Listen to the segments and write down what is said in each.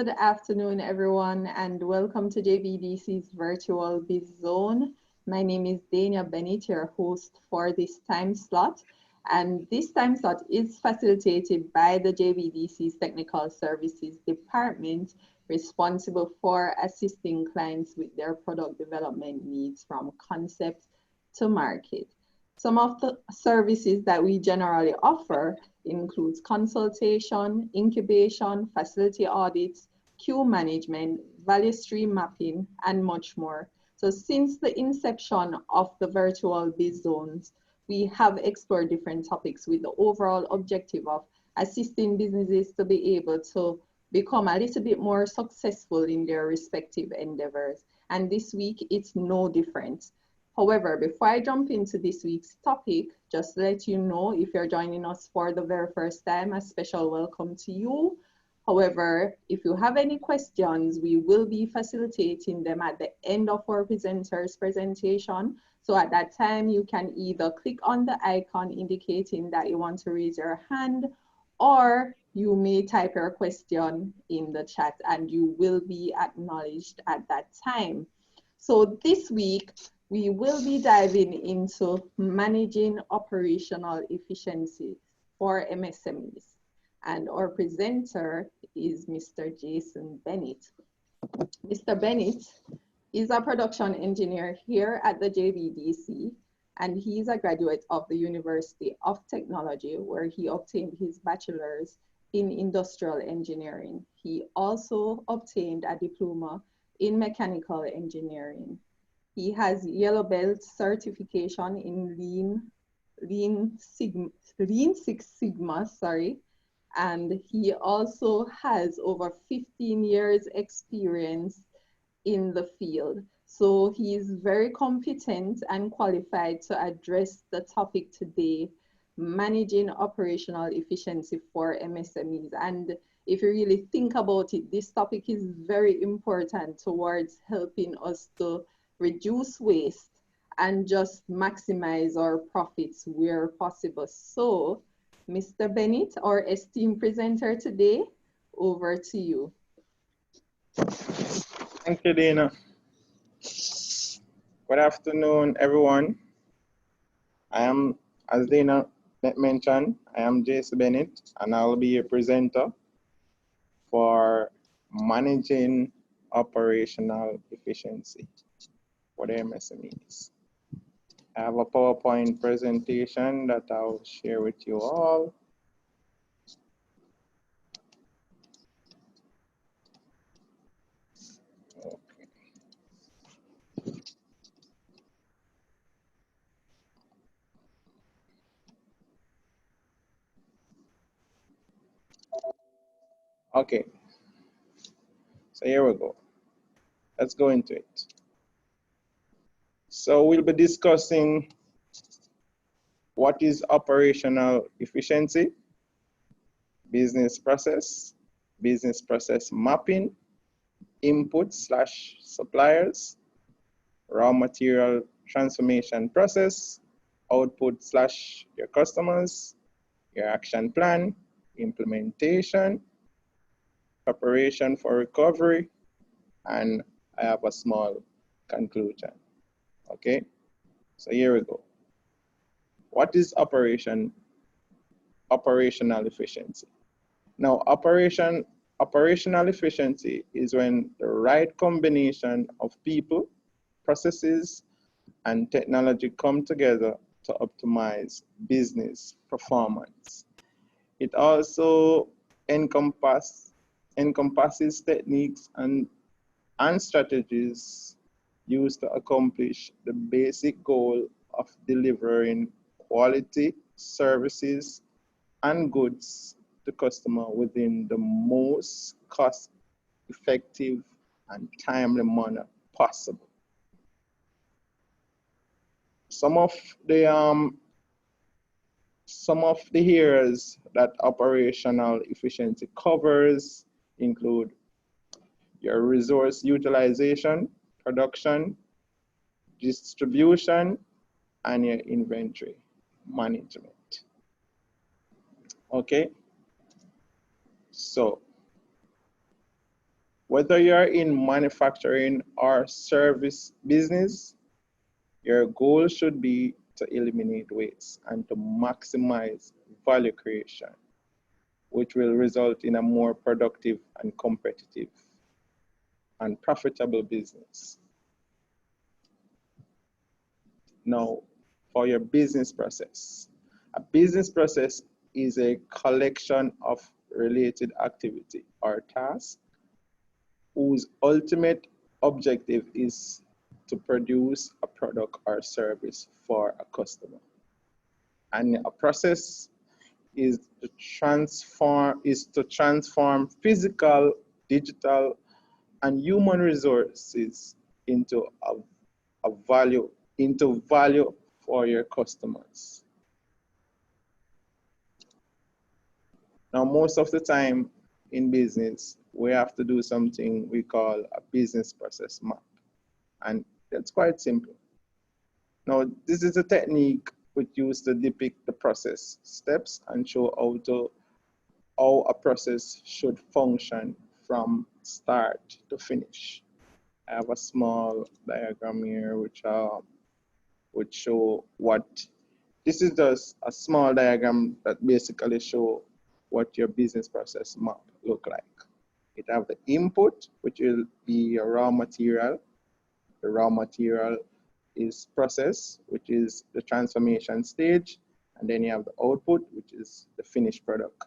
Good afternoon, everyone, and welcome to JBDC's Virtual Biz Zone. My name is Dania Bennett, your host for this time slot. And this time slot is facilitated by the JBDC's Technical Services Department, responsible for assisting clients with their product development needs from concept to market. Some of the services that we generally offer includes consultation, incubation, facility audits, queue management, value stream mapping, and much more. So since the inception of the virtual biz zones, we have explored different topics with the overall objective of assisting businesses to be able to become a little bit more successful in their respective endeavors. And this week, it's no different. However, before I jump into this week's topic, just to let you know, if you're joining us for the very first time, a special welcome to you. However, if you have any questions, we will be facilitating them at the end of our presenter's presentation. So at that time, you can either click on the icon indicating that you want to raise your hand, or you may type your question in the chat and you will be acknowledged at that time. So this week, we will be diving into managing operational efficiency for MSMEs. And our presenter is Mr. Jason Bennett. Mr. Bennett is a production engineer here at the JBDC, and he's a graduate of the University of Technology, where he obtained his bachelor's in industrial engineering. He also obtained a diploma in mechanical engineering. He has yellow belt certification in Lean Six Sigma, and he also has over 15 years experience in the field. So he is very competent and qualified to address the topic today, managing operational efficiency for MSMEs. And if you really think about it, this topic is very important towards helping us to reduce waste and just maximize our profits where possible. So, Mr. Bennett, our esteemed presenter today, over to you. Thank you, Dana. Good afternoon, everyone. I am, as Dana mentioned, I am Jason Bennett, and I'll be a presenter for managing operational efficiency for the MSMEs. I have a PowerPoint presentation that I'll share with you all. Okay, so here we go. Let's go into it. So we'll be discussing what is operational efficiency, business process mapping, input/suppliers, raw material transformation process, output/your customers, your action plan, implementation, preparation for recovery, and I have a small conclusion. Okay, so here we go. What is operational efficiency? Now, operational efficiency is when the right combination of people, processes, and technology come together to optimize business performance. It also encompasses techniques and strategies used to accomplish the basic goal of delivering quality services and goods to customer within the most cost-effective and timely manner possible. Some of the areas that operational efficiency covers include your resource utilization, production, distribution, and your inventory management. Okay, so Whether you're in manufacturing or service business, your goal should be to eliminate waste and to maximize value creation, which will result in a more productive and competitive and profitable business. Now, for your business process. A business process is a collection of related activity or tasks whose ultimate objective is to produce a product or service for a customer. And a process is to transform physical, digital, and human resources into value for your customers. Now, most of the time in business, we have to do something we call a business process map. And that's quite simple. Now, this is a technique which used to depict the process steps and show how a process should function from start to finish. I have a small diagram here which would show what, this is just a small diagram that basically show what your business process map look like. It have the input, which will be your raw material. The raw material is process, which is the transformation stage. And then you have the output, which is the finished product.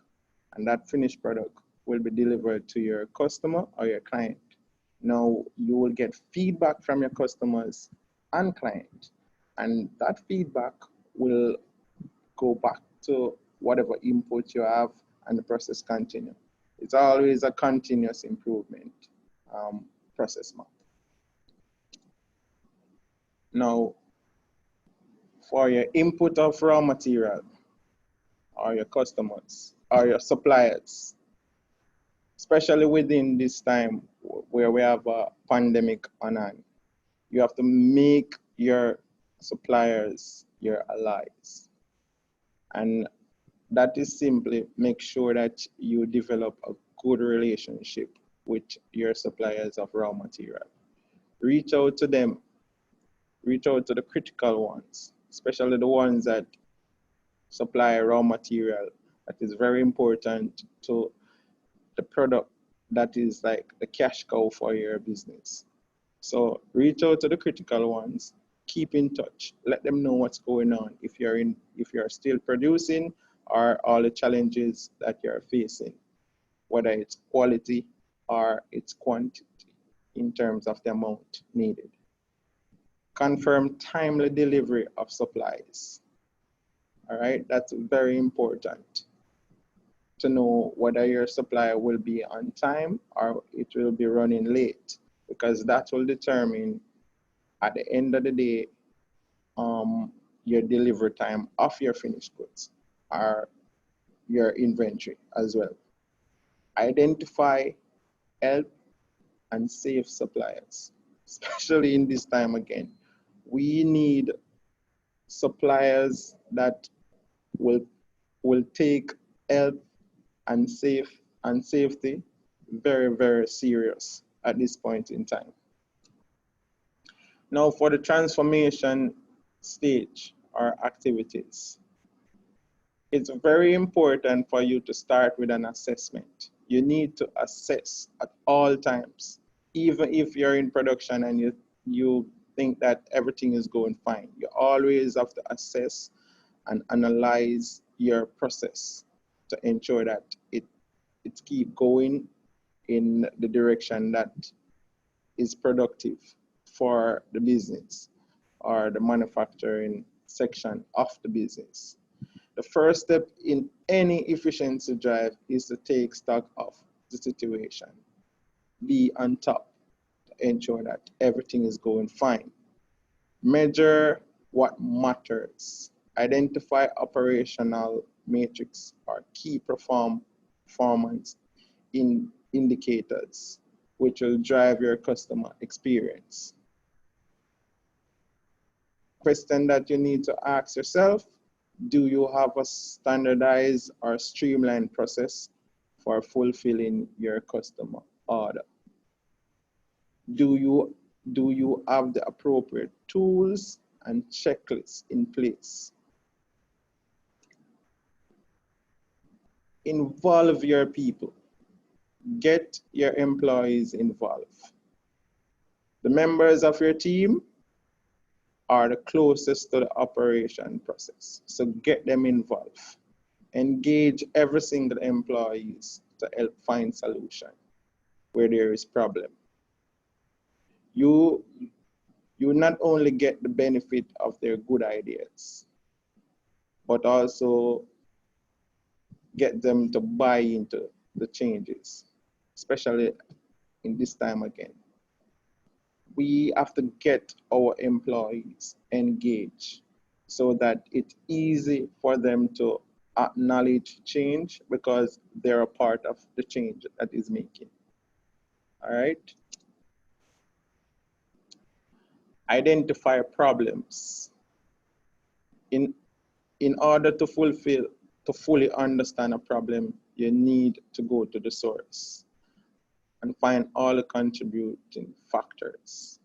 And that finished product will be delivered to your customer or your client. Now, you will get feedback from your customers and client. And that feedback will go back to whatever input you have and the process continue. It's always a continuous improvement process map. Now, for your input of raw material, or your customers, or your suppliers, especially within this time where we have a pandemic on hand, you have to make your suppliers your allies. And that is simply make sure that you develop a good relationship with your suppliers of raw material. Reach out to them. Reach out to the critical ones, especially the ones that supply raw material that is very important to the product that is like the cash cow for your business. So reach out to the critical ones, keep in touch, let them know what's going on if you're still producing or all the challenges that you're facing, whether it's quality or it's quantity in terms of the amount needed. Confirm timely delivery of supplies. All right, that's very important to know whether your supplier will be on time or it will be running late, because that will determine at the end of the day your delivery time of your finished goods or your inventory as well. Identify, help, and save suppliers, especially in this time again. We need suppliers that will take health and safety very, very serious at this point in time. Now, for the transformation stage or activities, it's very important for you to start with an assessment. You need to assess at all times, even if you're in production and you think that everything is going fine. You always have to assess and analyze your process to ensure that it keep going in the direction that is productive for the business or the manufacturing section of the business. The first step in any efficiency drive is to take stock of the situation. Be on top to ensure that everything is going fine. Measure what matters. Identify operational metrics or key performance indicators, which will drive your customer experience. Question that you need to ask yourself: do you have a standardized or streamlined process for fulfilling your customer order? Do you have the appropriate tools and checklists in place? Involve your people. Get your employees involved. The members of your team are the closest to the operation process, so get them involved. Engage every single employees to help find solution where there is problem. You not only get the benefit of their good ideas, but also get them to buy into the changes, especially in this time again. We have to get our employees engaged so that it's easy for them to acknowledge change because they're a part of the change that is making. All right. Identify problems. In order to fully understand a problem, you need to go to the source and find all the contributing factors.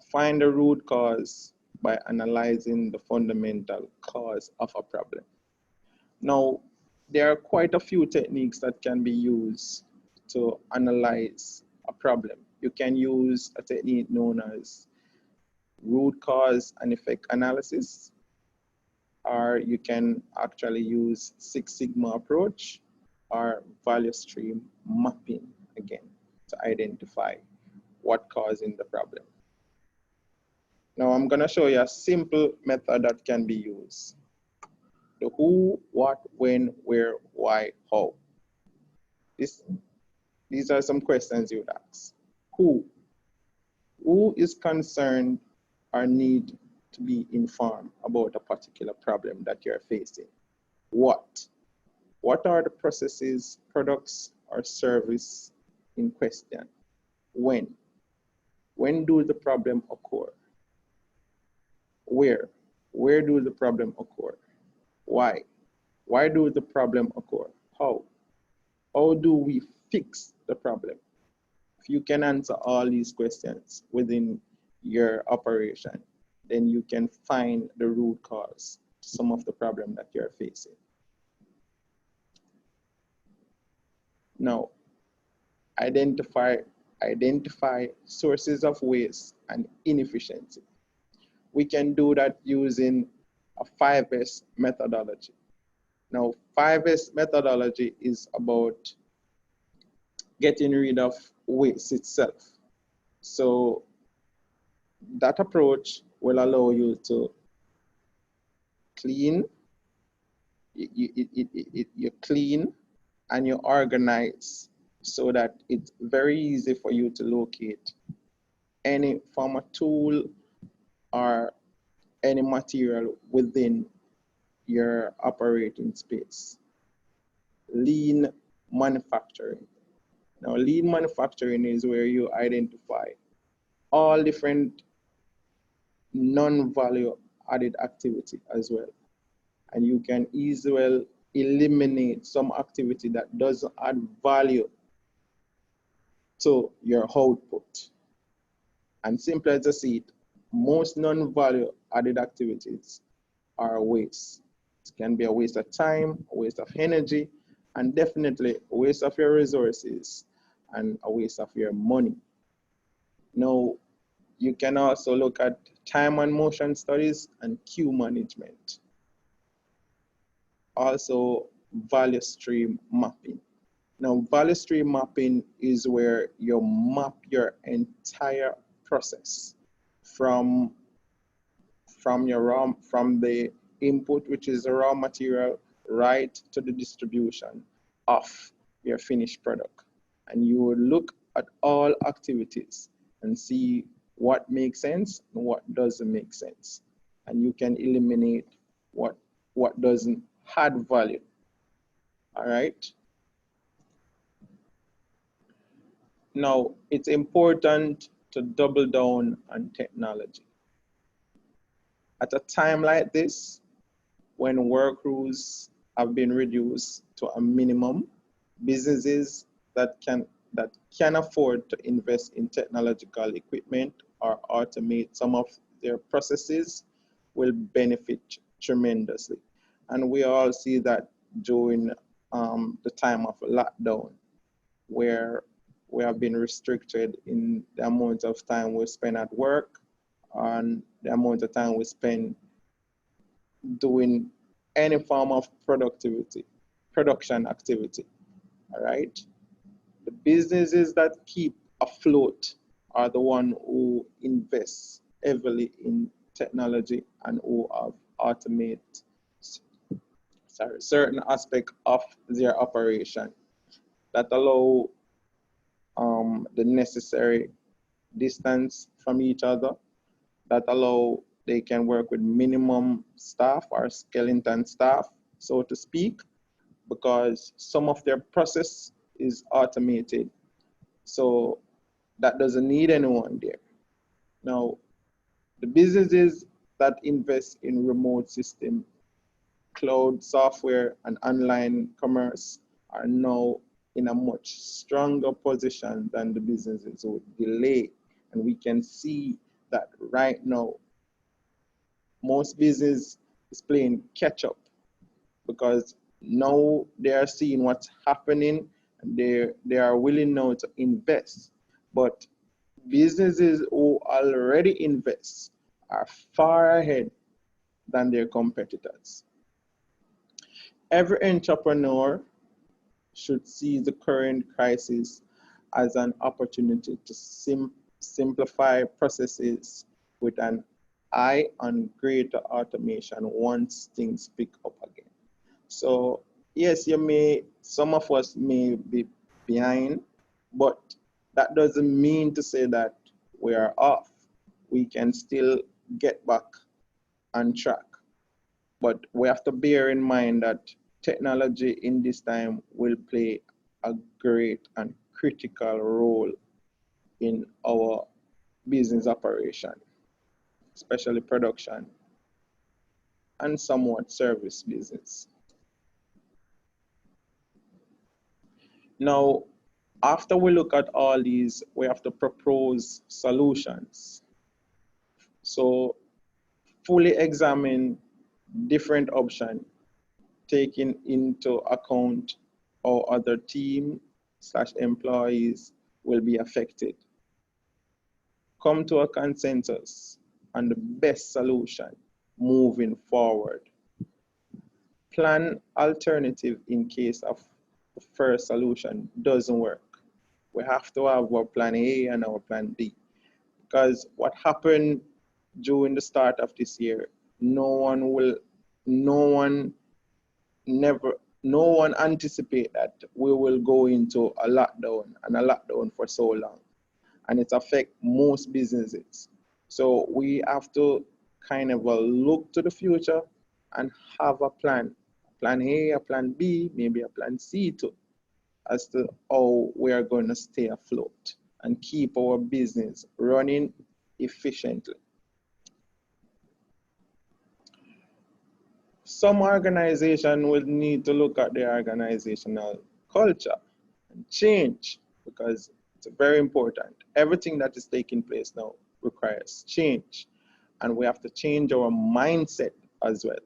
Find the root cause by analyzing the fundamental cause of a problem. Now, there are quite a few techniques that can be used to analyze a problem. You can use a technique known as root cause and effect analysis, or you can actually use Six Sigma approach or value stream mapping again to identify what causing the problem. Now I'm going to show you a simple method that can be used. The who, what, when, where, why, how. These are some questions you would ask. Who is concerned or need to be informed about a particular problem that you're facing? What are the processes, products, or service in question? When do the problem occur? Where do the problem occur? Why do the problem occur? How do we fix the problem? If you can answer all these questions within your operation, then you can find the root cause to some of the problem that you're facing. Now, identify sources of waste and inefficiency. We can do that using a 5S methodology. Now, 5S methodology is about getting rid of waste itself. So that approach will allow you to clean, you clean and you organize so that it's very easy for you to locate any form of tool or any material within your operating space. Lean manufacturing. Now, lean manufacturing is where you identify all different non-value added activity as well. And you can easily eliminate some activity that doesn't add value to your output. And simply as I see it, most non-value added activities are a waste. It can be a waste of time, a waste of energy, and definitely a waste of your resources and a waste of your money. Now, you can also look at time and motion studies and queue management. Also, value stream mapping. Now, value stream mapping is where you map your entire process from the input, which is the raw material, right to the distribution of your finished product. And you will look at all activities and see what makes sense and what doesn't make sense. And you can eliminate what doesn't add value. All right. Now, it's important to double down on technology. At a time like this, when work rules have been reduced to a minimum, businesses that that can afford to invest in technological equipment or automate some of their processes will benefit tremendously. And we all see that during the time of lockdown, where we have been restricted in the amount of time we spend at work and the amount of time we spend doing any form of production activity, all right? The businesses that keep afloat are the one who invest heavily in technology and who have automate certain aspect of their operation that allow the necessary distance from each other, that allow they can work with minimum staff or skeleton staff, so to speak, because some of their process is automated. So that doesn't need anyone there. Now, the businesses that invest in remote system, cloud software, and online commerce are now in a much stronger position than the businesses who delay. And we can see that right now, most business is playing catch up because now they are seeing what's happening and they are willing now to invest. But businesses who already invest are far ahead than their competitors. Every entrepreneur should see the current crisis as an opportunity to simplify processes with an eye on greater automation once things pick up again. So yes, some of us may be behind, but that doesn't mean to say that we are off. We can still get back on track. But we have to bear in mind that technology in this time will play a great and critical role in our business operation, especially production and somewhat service business. Now, after we look at all these, we have to propose solutions. So fully examine different options, taking into account how other team/employees will be affected. Come to a consensus on the best solution moving forward. Plan alternative in case of the first solution doesn't work. We have to have our plan A and our plan B. Because what happened during the start of this year, no one anticipate that we will go into a lockdown for so long, and it affect most businesses. So we have to kind of look to the future and have a plan A, a plan B, maybe a plan C too, as to how we are going to stay afloat and keep our business running efficiently. Some organization will need to look at their organizational culture and change, because it's very important. Everything that is taking place now requires change, and we have to change our mindset as well.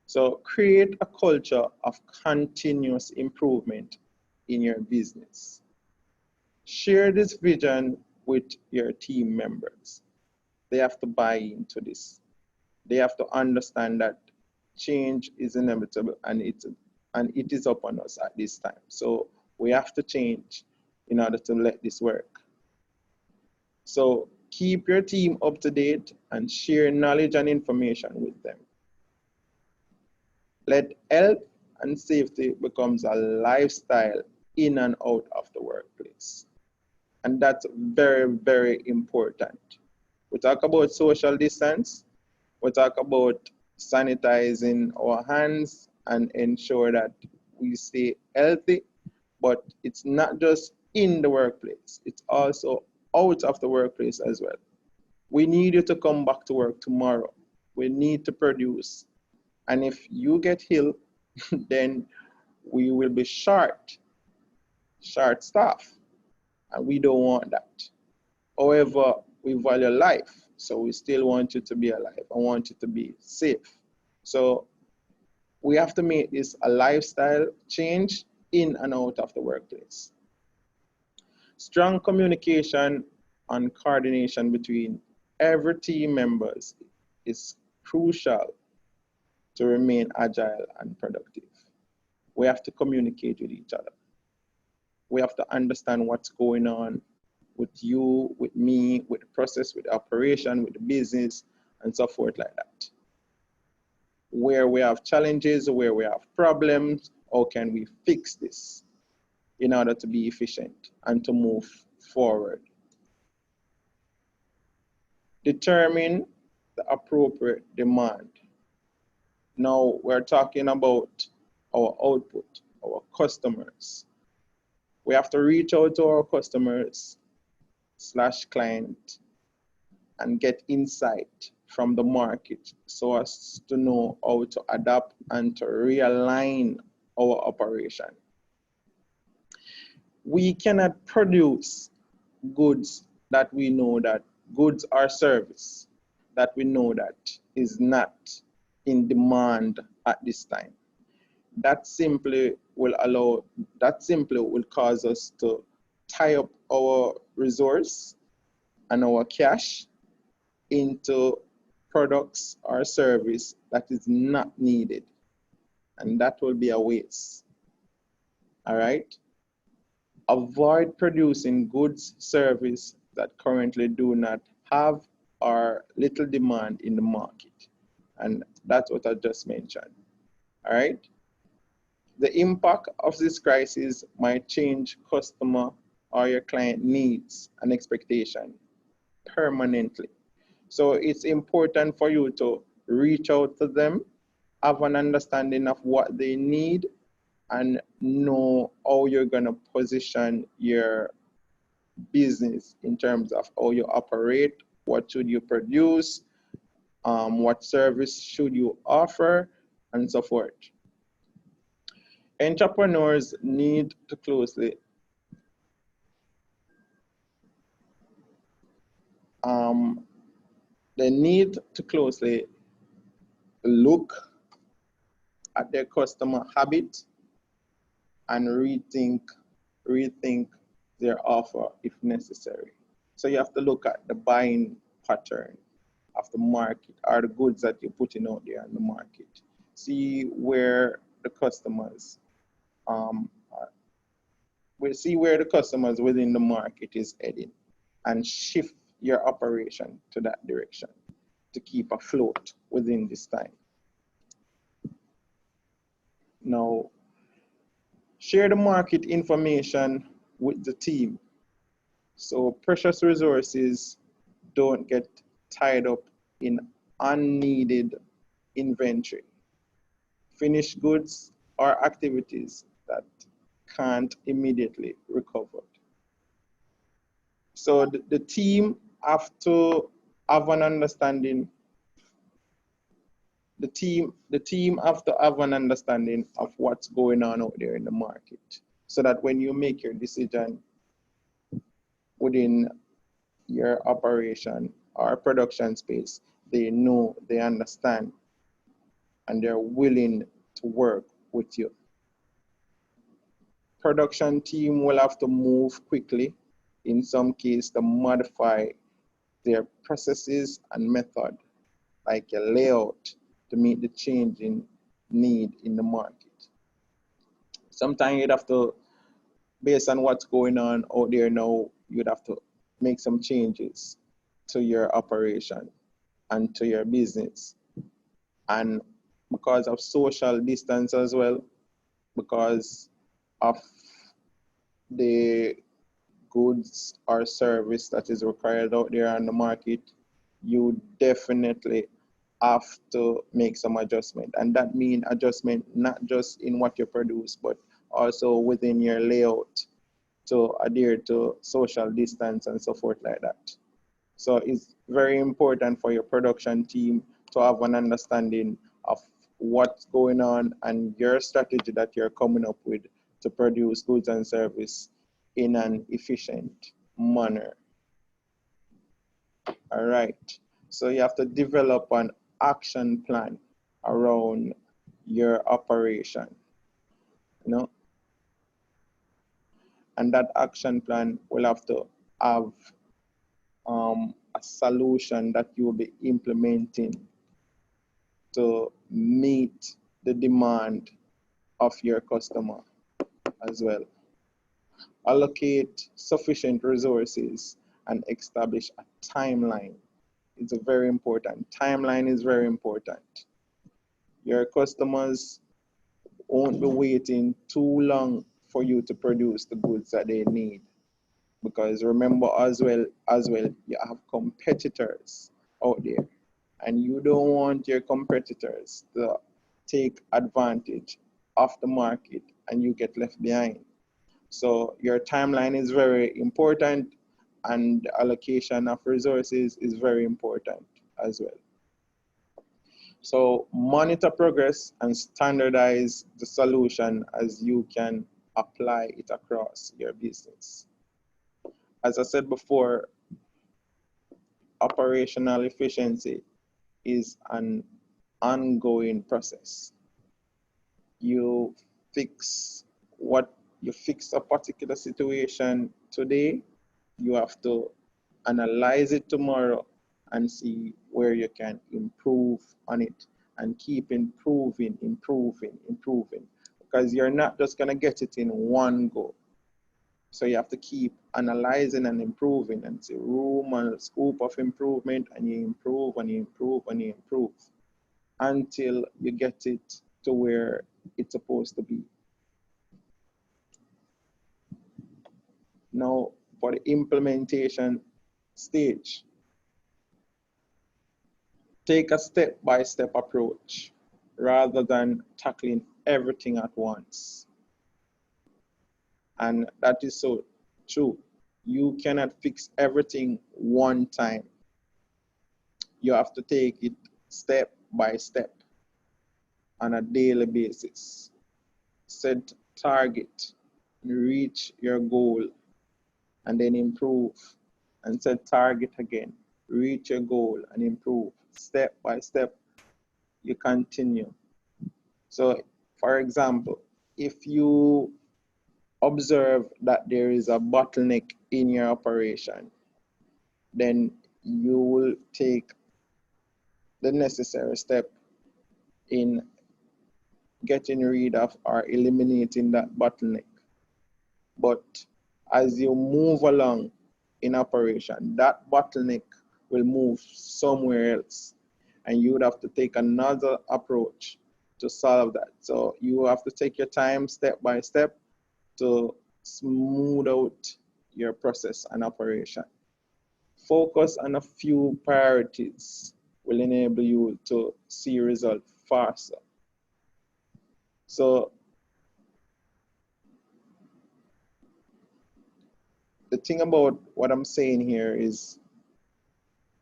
So create a culture of continuous improvement in your business. Share this vision with your team members. They have to buy into this. They have to understand that change is inevitable and it is upon us at this time. So we have to change in order to let this work. So keep your team up to date and share knowledge and information with them. Let health and safety becomes a lifestyle in and out of the workplace. And that's very, very important. We talk about social distance. We talk about sanitizing our hands and ensure that we stay healthy, but it's not just in the workplace, it's also out of the workplace as well. We need you to come back to work tomorrow. We need to produce. And if you get ill, then we will be short staff. and we don't want that. However, we value life, so we still want you to be alive and want you to be safe. So we have to make this a lifestyle change in and out of the workplace. Strong communication and coordination between every team members is crucial to remain agile and productive. We have to communicate with each other. We have to understand what's going on with you, with me, with the process, with the operation, with the business, and so forth like that. Where we have challenges, where we have problems, how can we fix this in order to be efficient and to move forward? Determine the appropriate demand. Now we're talking about our output, our customers. We have to reach out to our customers / client and get insight from the market so as to know how to adapt and to realign our operation. We cannot produce goods that we know that goods or service that we know that is not in demand at this time. That simply will cause us to tie up our resource and our cash into products or service that is not needed, and that will be a waste. All right? Avoid producing goods, service that currently do not have or little demand in the market, and that's what I just mentioned. All right? The impact of this crisis might change customer or your client needs and expectation permanently. So it's important for you to reach out to them, have an understanding of what they need, and know how you're going to position your business in terms of how you operate, what should you produce, what service should you offer, and so forth. Entrepreneurs need to closely look at their customer habit and rethink their offer if necessary. So you have to look at the buying pattern of the market or the goods that you're putting out there in the market. See where the customers within the market is heading and shift your operation to that direction to keep afloat within this time. Now, share the market information with the team. So precious resources don't get tied up in unneeded inventory, finished goods, or activities that can't immediately recover. So the team have to have an understanding. The team have to have an understanding of what's going on out there in the market, so that when you make your decision within your operation or production space, they know, they understand, and they're willing to work with you. Production team will have to move quickly, in some cases to modify their processes and method, like a layout, to meet the changing need in the market. Sometimes you'd have to, based on what's going on out there now, you'd have to make some changes to your operation and to your business. And because of social distance as well, because of the goods or service that is required out there on the market, you definitely have to make some adjustment. And that means adjustment not just in what you produce, but also within your layout to adhere to social distance and so forth like that. So it's very important for your production team to have an understanding of what's going on and your strategy that you're coming up with to produce goods and service in an efficient manner. All right. So you have to develop an action plan around your operation, you know, and that action plan will have to have a solution that you will be implementing to meet the demand of your customer as well. Allocate sufficient resources and establish a timeline. It's a very important. Timeline is very important. Your customers won't be waiting too long for you to produce the goods that they need. Because remember as well, you have competitors out there, and you don't want your competitors to take advantage of the market and you get left behind. So your timeline is very important, and the allocation of resources is very important as well. So monitor progress and standardize the solution as you can apply it across your business. As I said before, operational efficiency is an ongoing process. You fix a particular situation today, you have to analyze it tomorrow and see where you can improve on it and keep improving, because you're not just gonna get it in one go. So you have to keep analyzing and improving and see room and scope of improvement, and you improve and you improve and you improve until you get it to where it's supposed to be. Now, for the implementation stage, take a step-by-step approach rather than tackling everything at once. And that is so true. You cannot fix everything one time. You have to take it step by step on a daily basis. Set target, reach your goal, and then improve. And set target again, reach your goal and improve. Step by step, you continue. So, for example, if you observe that there is a bottleneck in your operation, then you will take the necessary step in getting rid of or eliminating that bottleneck. But as you move along in operation, that bottleneck will move somewhere else, and you would have to take another approach to solve that. So you have to take your time step by step to smooth out your process and operation. Focus on a few priorities will enable you to see results faster. So the thing about what I'm saying here is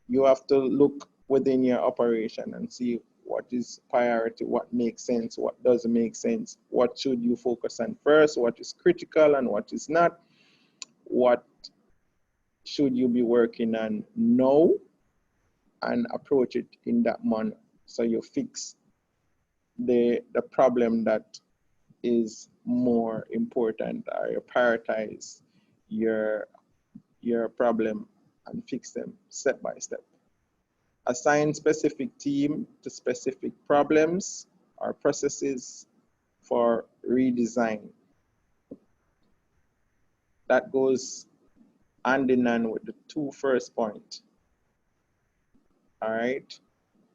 you have to look within your operation and see what is priority, what makes sense, what doesn't make sense, what should you focus on first, what is critical and what is not, what should you be working on now, and approach it in that manner. So you fix the problem that is more important, or you prioritize your problem and fix them step by step. Assign specific team to specific problems or processes for redesign. That goes hand in hand with the two first points. All right,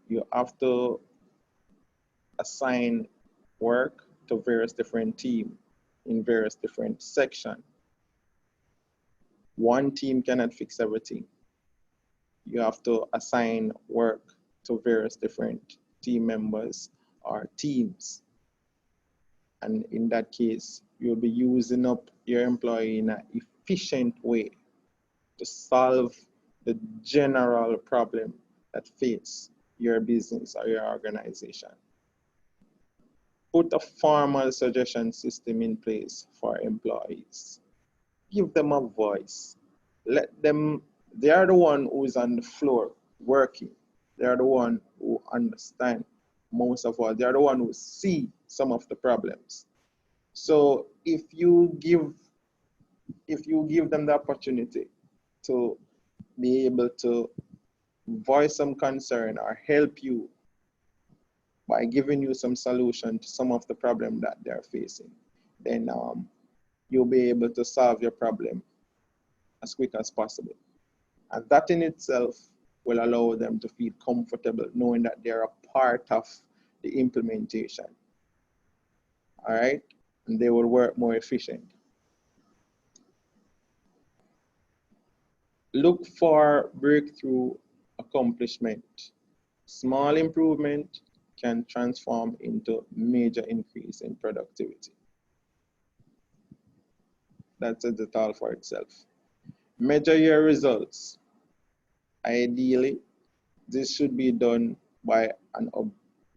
you have to assign work to various different teams in various different sections. One team cannot fix everything. You have to assign work to various different team members or teams. And in that case, you'll be using up your employee in an efficient way to solve the general problem that face your business or your organization. Put a formal suggestion system in place for employees. give them a voice. Let them, they are the one who is on the floor working. They are the one who understand most of all. They are the one who see some of the problems. So if you give them the opportunity to be able to voice some concern or help you by giving you some solution to some of the problem that they're facing, then you'll be able to solve your problem as quick as possible. And that in itself will allow them to feel comfortable knowing that they're a part of the implementation. All right? And they will work more efficient. Look for breakthrough accomplishment. Small improvement can transform into major increase in productivity. That says it all for itself. Measure your results. Ideally, this should be done by an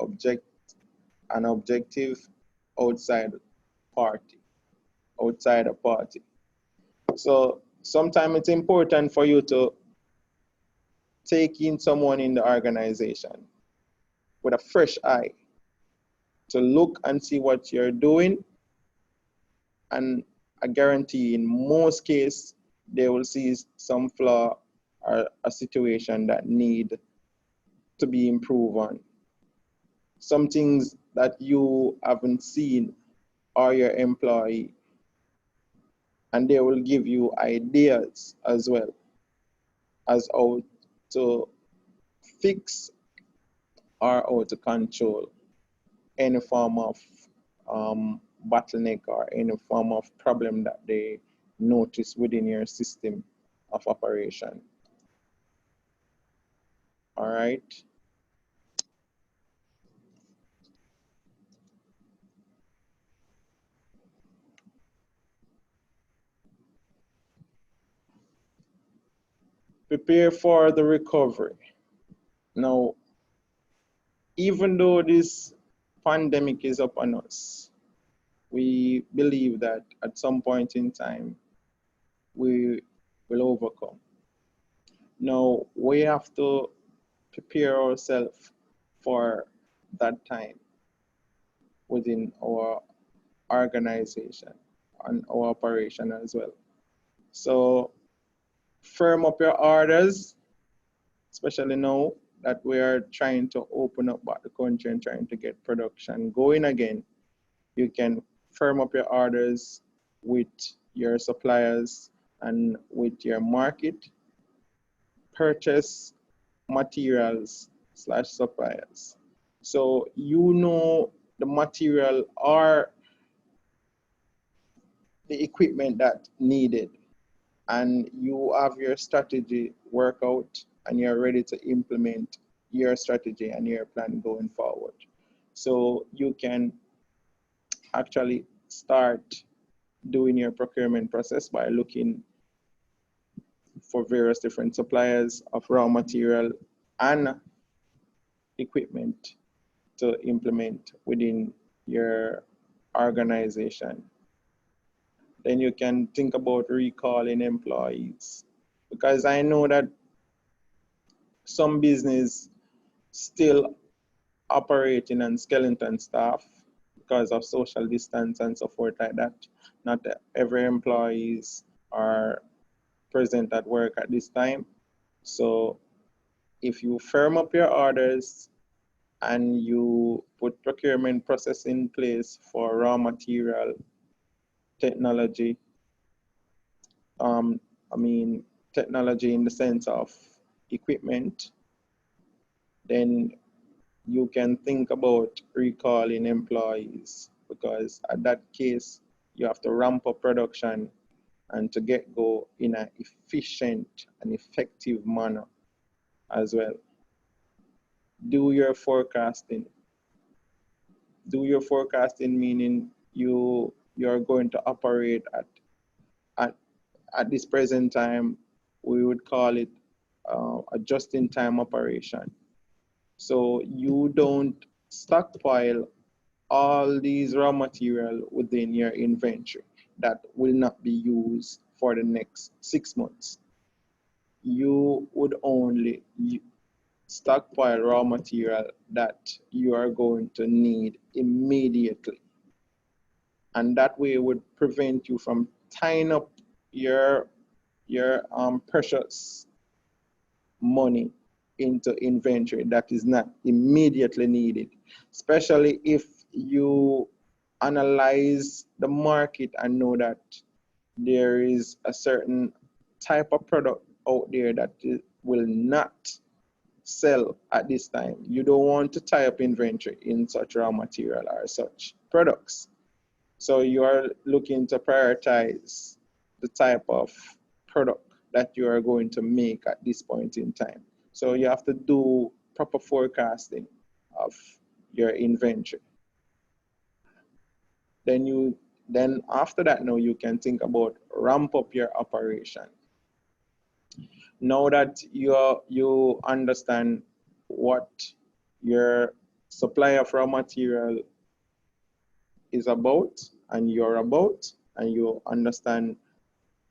objective outside a party. So sometimes it's important for you to take in someone in the organization with a fresh eye to look and see what you're doing, and I guarantee in most cases they will see some flaw or a situation that need to be improved on. Some things that you haven't seen or your employee, and they will give you ideas as well as how to fix or how to control any form of bottleneck or any form of problem that they notice within your system of operation. All right. Prepare for the recovery. Now, even though this pandemic is upon us, we believe that at some point in time, we will overcome. Now, we have to prepare ourselves for that time within our organization and our operation as well. So firm up your orders, especially now that we are trying to open up back the country and trying to get production going again. You can firm up your orders with your suppliers and with your market. Purchase materials / suppliers. So you know the material or the equipment that needed, and you have your strategy work out and you're ready to implement your strategy and your plan going forward. So you can actually start doing your procurement process by looking for various different suppliers of raw material and equipment to implement within your organization. Then you can think about recalling employees, because I know that some business still operating on skeleton staff because of social distance and so forth like that. Not every employees are present at work at this time. So if you firm up your orders and you put procurement process in place for raw material, technology, technology in the sense of equipment, then you can think about recalling employees, because at that case, you have to ramp up production and to get go in an efficient and effective manner as well. Do your forecasting. Do your forecasting meaning you're going to operate at this present time, we would call it a just-in-time operation. So you don't stockpile all these raw material within your inventory that will not be used for the next 6 months. You would only stockpile raw material that you are going to need immediately. And that way would prevent you from tying up your precious money into inventory that is not immediately needed, especially if you analyze the market and know that there is a certain type of product out there that will not sell at this time. You don't want to tie up inventory in such raw material or such products. So you are looking to prioritize the type of product that you are going to make at this point in time. So you have to do proper forecasting of your inventory. Then after that, now you can think about ramp up your operation. Now that you understand what your supply of raw material is about, and you understand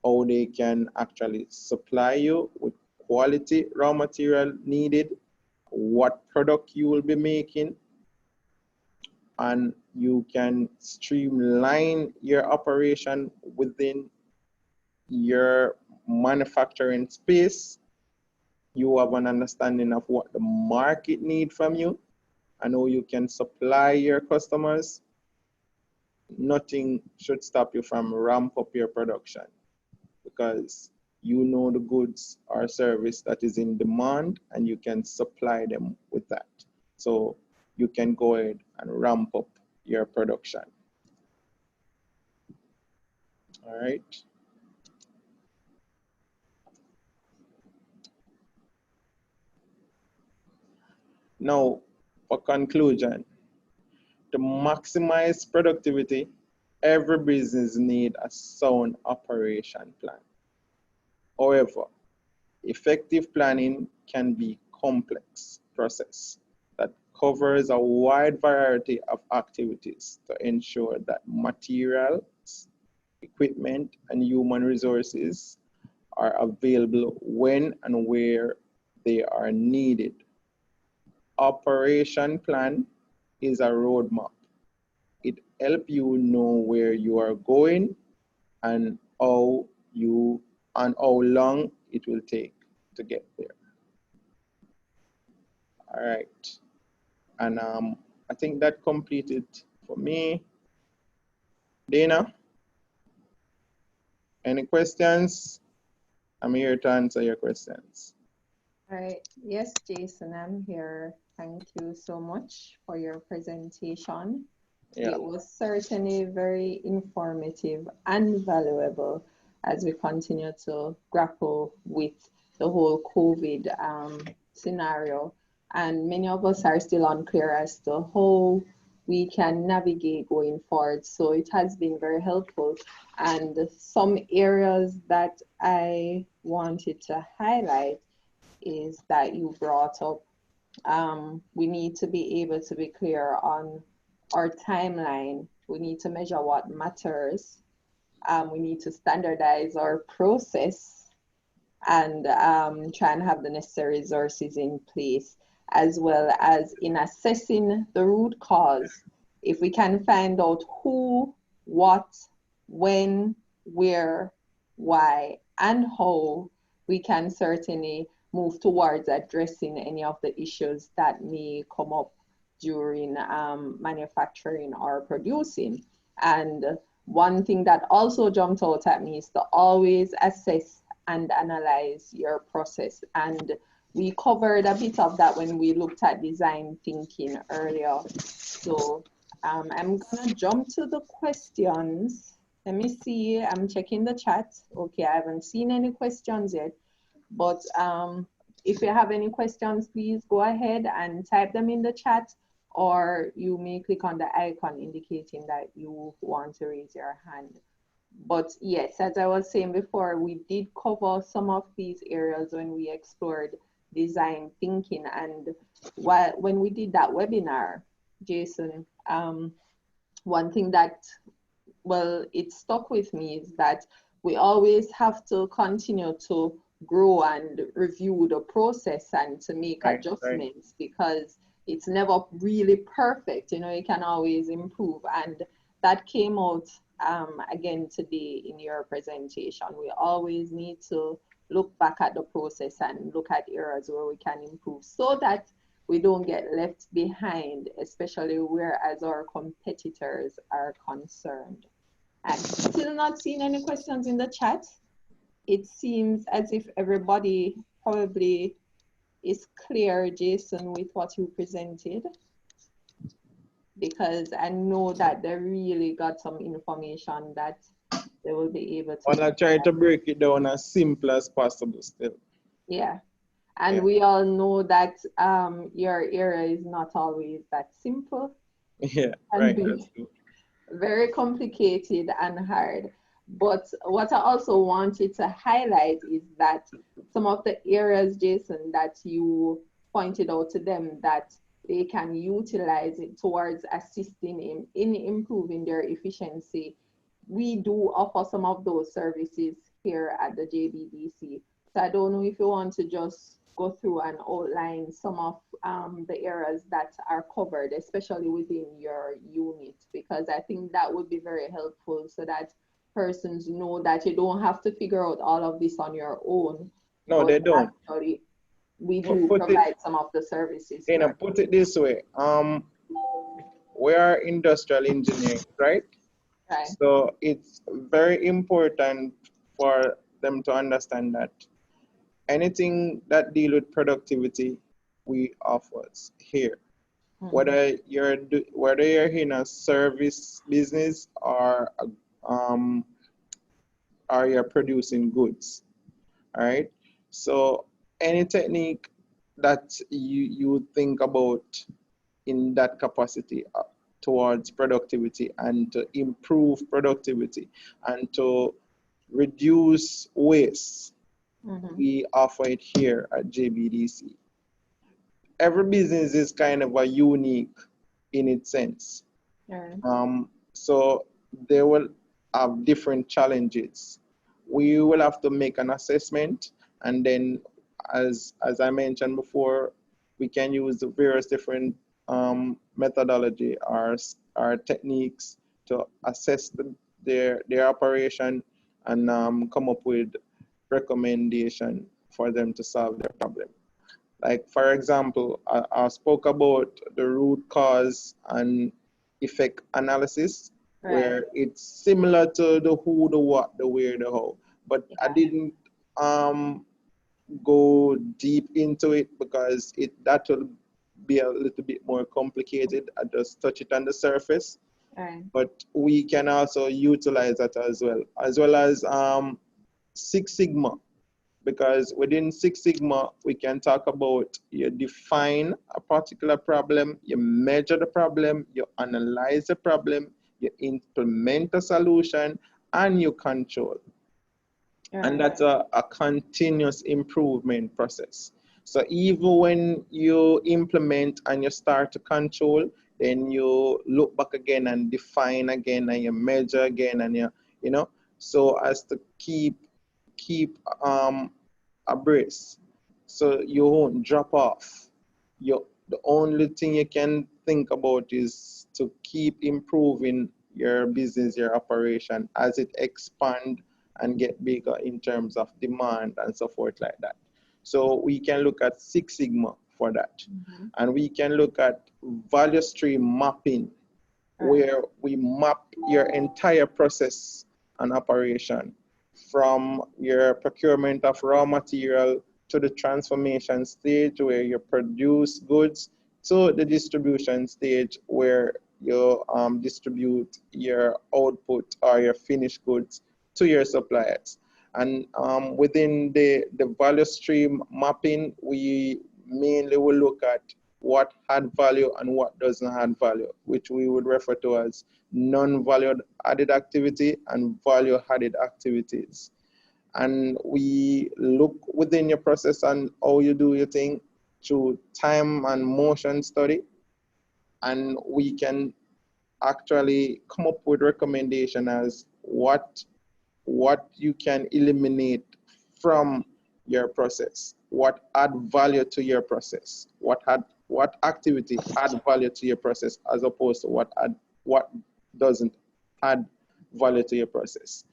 how they can actually supply you with quality raw material needed, what product you will be making, and you can streamline your operation within your manufacturing space. You have an understanding of what the market needs from you and how you can supply your customers. Nothing should stop you from ramp up your production, because you know the goods or service that is in demand and you can supply them with that. So you can go ahead and ramp up your production. All right. Now, for conclusion, to maximize productivity, every business needs a sound operation plan. However, effective planning can be a complex process that covers a wide variety of activities to ensure that materials, equipment, and human resources are available when and where they are needed. Operation plan is a roadmap. It helps you know where you are going and how long it will take to get there. All right. And I think that completed for me. Dana, any questions? I'm here to answer your questions. All right. Yes, Jason, I'm here. Thank you so much for your presentation. Yeah. It was certainly very informative and valuable as we continue to grapple with the whole COVID scenario. And many of us are still unclear as to how we can navigate going forward. So it has been very helpful. And some areas that I wanted to highlight is that you brought up, we need to be able to be clear on our timeline. We need to measure what matters. We need to standardize our process and try and have the necessary resources in place, as well as in assessing the root cause. If we can find out who, what, when, where, why, and how, we can certainly move towards addressing any of the issues that may come up during manufacturing or producing. And one thing that also jumped out at me is to always assess and analyze your process. And we covered a bit of that when we looked at design thinking earlier. So I'm gonna jump to the questions. Let me see, I'm checking the chat. Okay, I haven't seen any questions yet, but if you have any questions, please go ahead and type them in the chat, or you may click on the icon indicating that you want to raise your hand. But yes, as I was saying before, we did cover some of these areas when we explored design thinking. And when we did that webinar, Jason, one thing that, well, it stuck with me is that we always have to continue to grow and review the process and to make Right. adjustments, because it's never really perfect. You know, you can always improve. And that came out again today in your presentation. We always need to look back at the process and look at areas where we can improve so that we don't get left behind, especially whereas our competitors are concerned. And still not seeing any questions in the chat. It seems as if everybody probably is clear, Jason, with what you presented, because I know that they really got some information that they will be able to. Well, I try to break it down as simple as possible still. Yeah. And Yeah. we all know that your area is not always that simple. Yeah, And right. be very complicated and hard. But what I also wanted to highlight is that some of the areas, Jason, that you pointed out to them that they can utilize it towards assisting in improving their efficiency. We do offer some of those services here at the JBDC. So I don't know if you want to just go through and outline some of the areas that are covered, especially within your unit, because I think that would be very helpful so that persons know that you don't have to figure out all of this on your own. No, they don't. Actually, we do provide some of the services. Put it this way. We are industrial engineering, right? Right. So it's very important for them to understand that anything that deal with productivity, we offer here. Whether you're in a service business or you're producing goods, all right? So any technique that you think about in that capacity towards productivity and to improve productivity and to reduce waste, we offer it here at JBDC. Every business is kind of a unique in its sense. So they will have different challenges. We will have to make an assessment, and then as I mentioned before, we can use the various different methodology or techniques to assess their operation and come up with recommendation for them to solve their problem. Like, for example, I spoke about the root cause and effect analysis, where it's similar to the who, the what, the where, the how. But I didn't go deep into it because that will be a little bit more complicated. I just touch it on the surface. But we can also utilize that as well as Six Sigma. Because within Six Sigma, we can talk about you define a particular problem, you measure the problem, you analyze the problem, you implement a solution, and you control. And that's a continuous improvement process. So even when you implement and you start to control, then you look back again and define again and you measure again and you know, so as to keep abreast, so you won't drop off. The only thing you can think about is to keep improving your business, your operation as it expand and get bigger in terms of demand and so forth like that. So we can look at Six Sigma for that. And we can look at value stream mapping, where we map your entire process and operation from your procurement of raw material to the transformation stage where you produce goods to the distribution stage where you distribute your output or your finished goods to your suppliers. And within the value stream mapping, we mainly will look at what had value and what doesn't have value, which we would refer to as non-value added activity and value added activities. And we look within your process and how you do your thing through time and motion study. And we can actually come up with recommendation as what what you can eliminate from your process, what add value to your process, what activity add value to your process, as opposed to what doesn't add value to your process.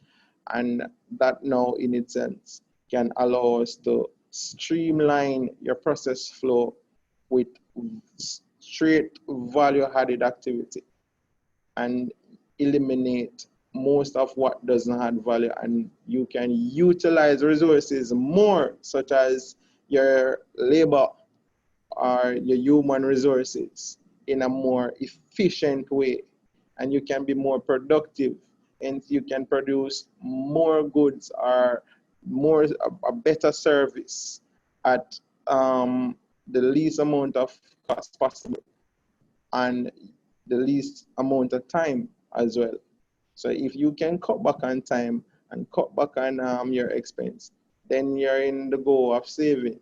And that now in its sense can allow us to streamline your process flow with straight value added activity and eliminate most of what doesn't add value, and you can utilize resources more, such as your labor or your human resources, in a more efficient way, and you can be more productive, and you can produce more goods or a better service at the least amount of cost possible and the least amount of time as well. So if you can cut back on time and cut back on your expense, then you're in the goal of saving.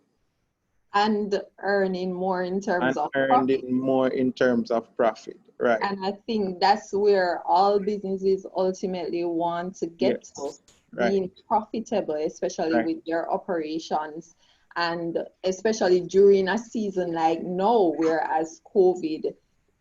And earning more in terms of profit. Earning more in terms of profit, right. And I think that's where all businesses ultimately want to get to, being profitable, especially with their operations, and especially during a season like now, whereas COVID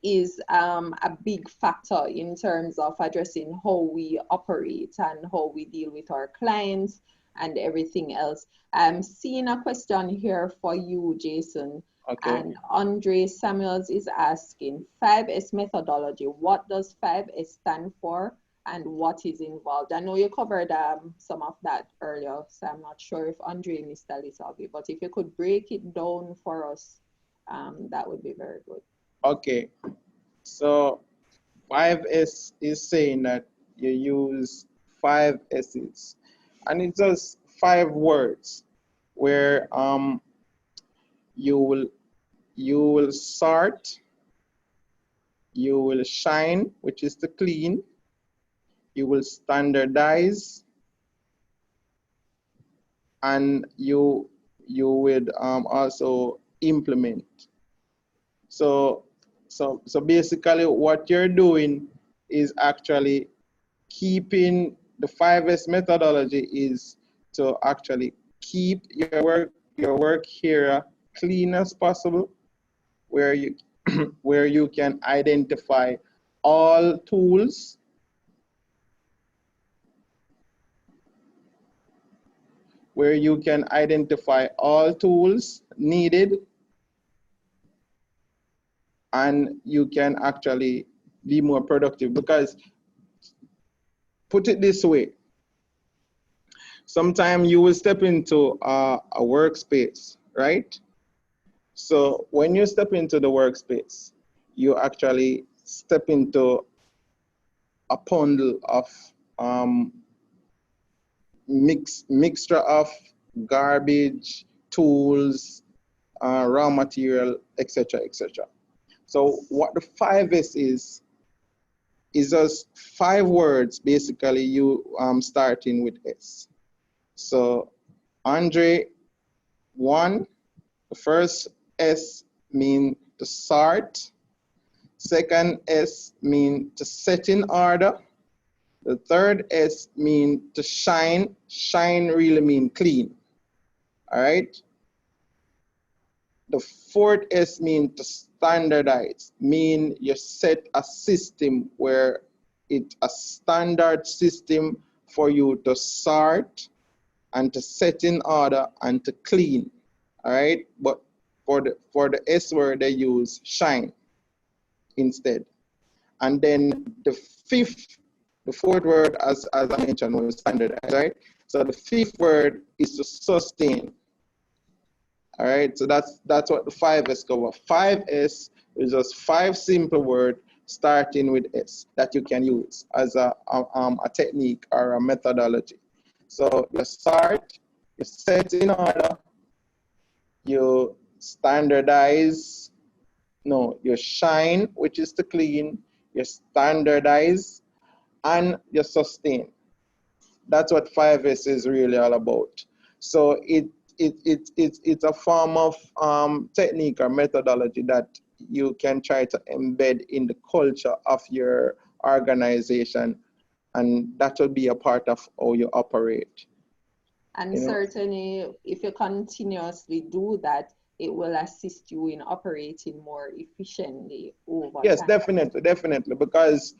is a big factor in terms of addressing how we operate and how we deal with our clients and everything else. I'm seeing a question here for you, Jason. Okay. And Andre Samuels is asking, 5S methodology, what does 5S stand for and what is involved? I know you covered some of that earlier, so I'm not sure if Andre missed a little bit, but if you could break it down for us, that would be very good. Okay, so 5S is saying that you use 5 S's, and it's just 5 words where you will sort, you will shine, which is to clean, you will standardize, and you would also implement. So basically what you're doing is actually keeping the 5S methodology is to actually keep your work here clean as possible, where you where you can identify all tools needed, and you can actually be more productive. Because put it this way, sometimes you will step into a workspace, right? So when you step into the workspace, you actually step into a bundle of mixture of garbage, tools, raw material, etc., etc. So what the 5S is just 5 words, basically, you starting with S. So Andre, 1, the first S mean to sort. Second S mean to set in order. The third S mean to shine. Shine really mean clean. All right. The fourth S mean to standardize, mean you set a system where it's a standard system for you to sort and to set in order and to clean. All right. But for the S word, they use shine instead. And then the fourth word, as I mentioned, was standardize, right? So the 5th word is to sustain. All right, so that's what the 5S cover. 5S is just 5 simple words starting with S that you can use as a technique or a methodology. So you sort, you set in order, you standardize, no, you shine, which is to clean, you standardize, and you sustain. That's what 5S is really all about. So it's a form of technique or methodology that you can try to embed in the culture of your organization and that will be a part of how you operate. And certainly, if you continuously do that, it will assist you in operating more efficiently over Yes, time. definitely, because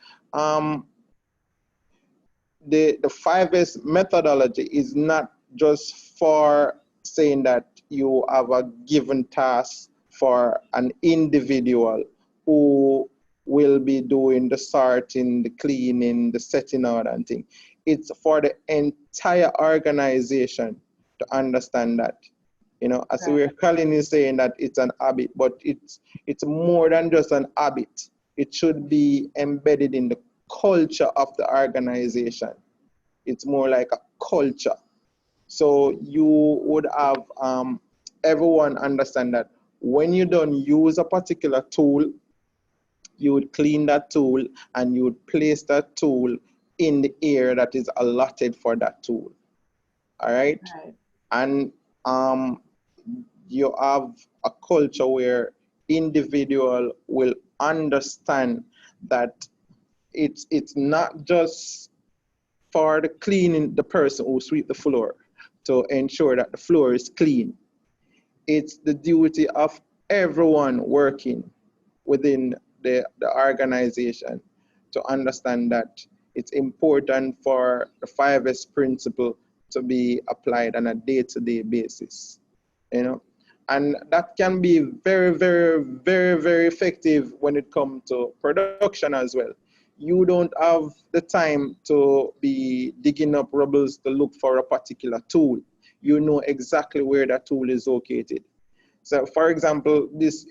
the 5S methodology is not just for saying that you have a given task for an individual who will be doing the sorting, the cleaning, the setting out and thing. It's for the entire organization to understand that. As we're calling is saying that it's an habit, but it's more than just an habit. It should be embedded in the culture of the organization. It's more like a culture. So you would have everyone understand that when you don't use a particular tool, you would clean that tool and you would place that tool in the area that is allotted for that tool. All right? And you have a culture where individual will understand that it's not just for the cleaning, the person who sweep the floor to ensure that the floor is clean. It's the duty of everyone working within the organization to understand that it's important for the 5S principle to be applied on a day-to-day basis, and that can be very, very, very, very effective when it comes to production as well. You don't have the time to be digging up rubbles to look for a particular tool. You know exactly where that tool is located. So, for example, this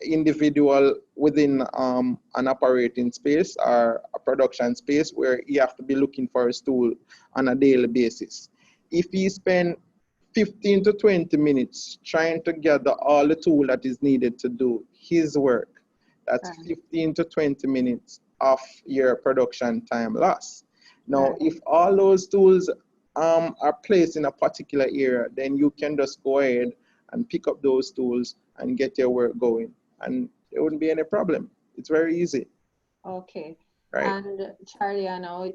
individual within an operating space or a production space where he have to be looking for his tool on a daily basis. If he spend 15 to 20 minutes trying to gather all the tool that is needed to do his work, that's 15 to 20 minutes of your production time loss. Now, if all those tools are placed in a particular area, then you can just go ahead and pick up those tools and get your work going, and there wouldn't be any problem. It's very easy. Okay. Right. And Charlie, I know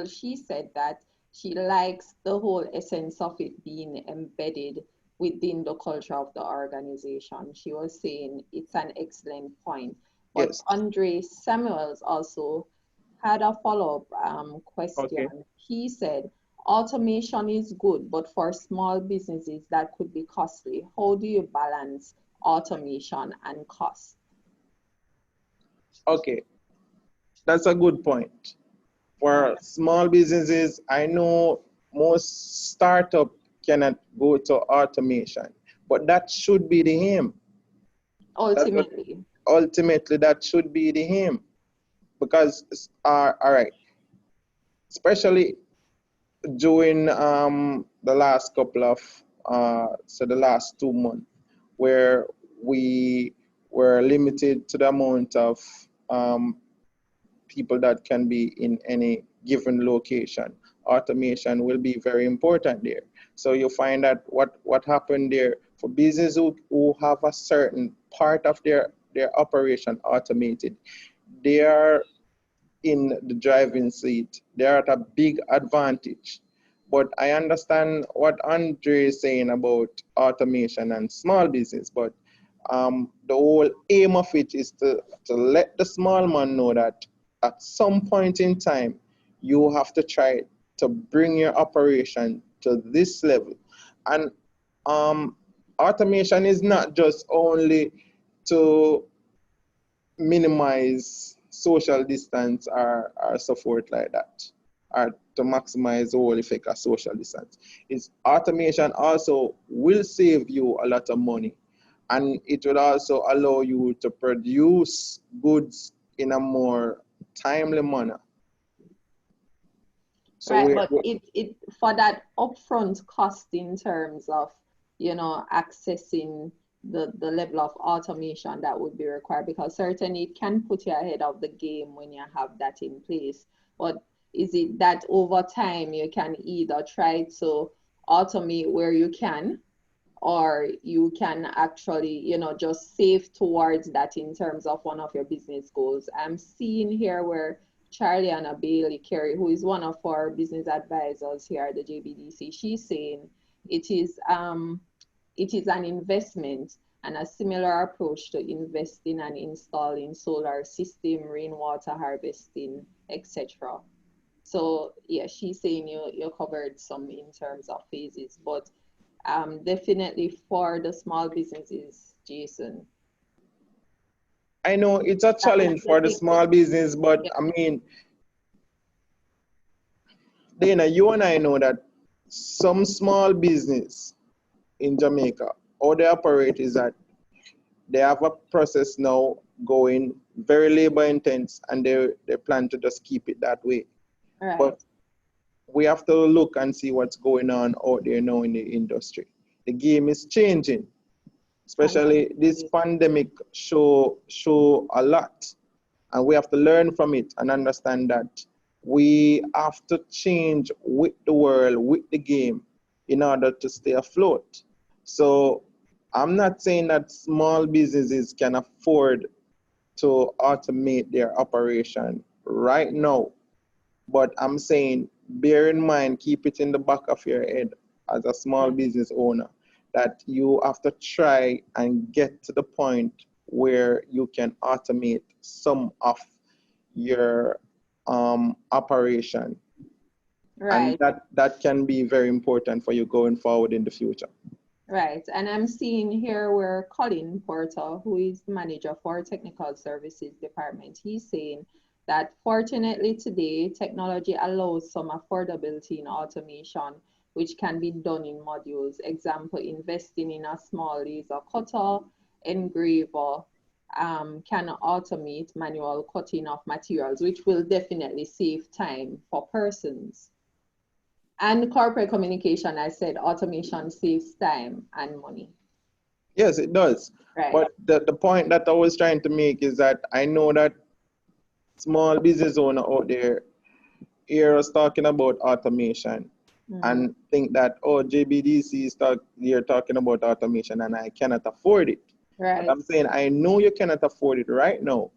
she said that she likes the whole essence of it being embedded within the culture of the organization. She was saying it's an excellent point. But Yes. Andre Samuels also had a follow-up question. Okay. He said, automation is good, but for small businesses that could be costly. How do you balance automation and cost? Okay, that's a good point. For small businesses, I know most startup cannot go to automation, but that should be the aim. Ultimately, that should be the aim, because all right, especially during the last couple of the last 2 months, where we were limited to the amount of people that can be in any given location. Automation will be very important there. So you find that what happened there for businesses who have a certain part of their operation automated, they are in the driving seat. They're at a big advantage. But I understand what Andre is saying about automation and small business, but the whole aim of it is to let the small man know that at some point in time, you have to try to bring your operation to this level. And automation is not just only to minimize social distance or so forth like that, or to maximize the whole effect of social distance. It's automation also will save you a lot of money, and it will also allow you to produce goods in a more timely manner. So right, but it for that upfront cost in terms of accessing the level of automation that would be required, because certainly it can put you ahead of the game when you have that in place. But is it that over time you can either try to automate where you can, or you can actually just save towards that in terms of one of your business goals? I'm seeing here where Charliana Bailey Carey, who is one of our business advisors here at the JBDC, she's saying it is an investment and a similar approach to investing and installing solar system, rainwater harvesting, etc. So yeah, she's saying you covered some in terms of phases, but definitely for the small businesses, Jason. I know it's a challenge for the small business, but yeah. I mean, Dana, you and I know that some small business in Jamaica, how they operate is that they have a process now going very labor intense, and they plan to just keep it that way. Right. But we have to look and see what's going on out there now in the industry. The game is changing, especially this pandemic show a lot, and we have to learn from it and understand that we have to change with the world, with the game, in order to stay afloat. So I'm not saying that small businesses can afford to automate their operation right now, but I'm saying bear in mind, keep it in the back of your head as a small business owner, that you have to try and get to the point where you can automate some of your operation. Right. And that can be very important for you going forward in the future. Right. And I'm seeing here where Colin Porter, who is the manager for technical services department, he's saying that fortunately today, technology allows some affordability in automation, which can be done in modules. Example, investing in a small laser cutter, engraver, can automate manual cutting of materials, which will definitely save time for persons. And corporate communication, I said automation saves time and money. Yes, it does. Right. But the point that I was trying to make is that I know that small business owner out there hear us talking about automation and think that, oh, JBDC is you're talking about automation and I cannot afford it. Right. But I'm saying I know you cannot afford it right now,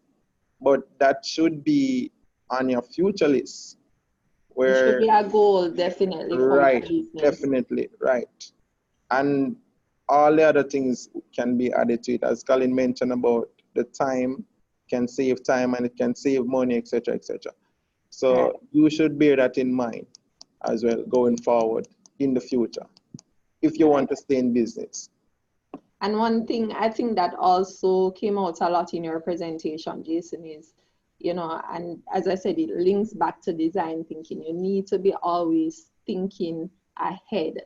but that should be on your future list. Where, it should be a goal, definitely. Right, for your business. definitely, right. And all the other things can be added to it. As Colin mentioned about the time, can save time and it can save money, etc., etc. So Right. you should bear that in mind as well going forward in the future if you want to stay in business. And one thing I think that also came out a lot in your presentation, Jason, is, and as I said, it links back to design thinking. You need to be always thinking ahead,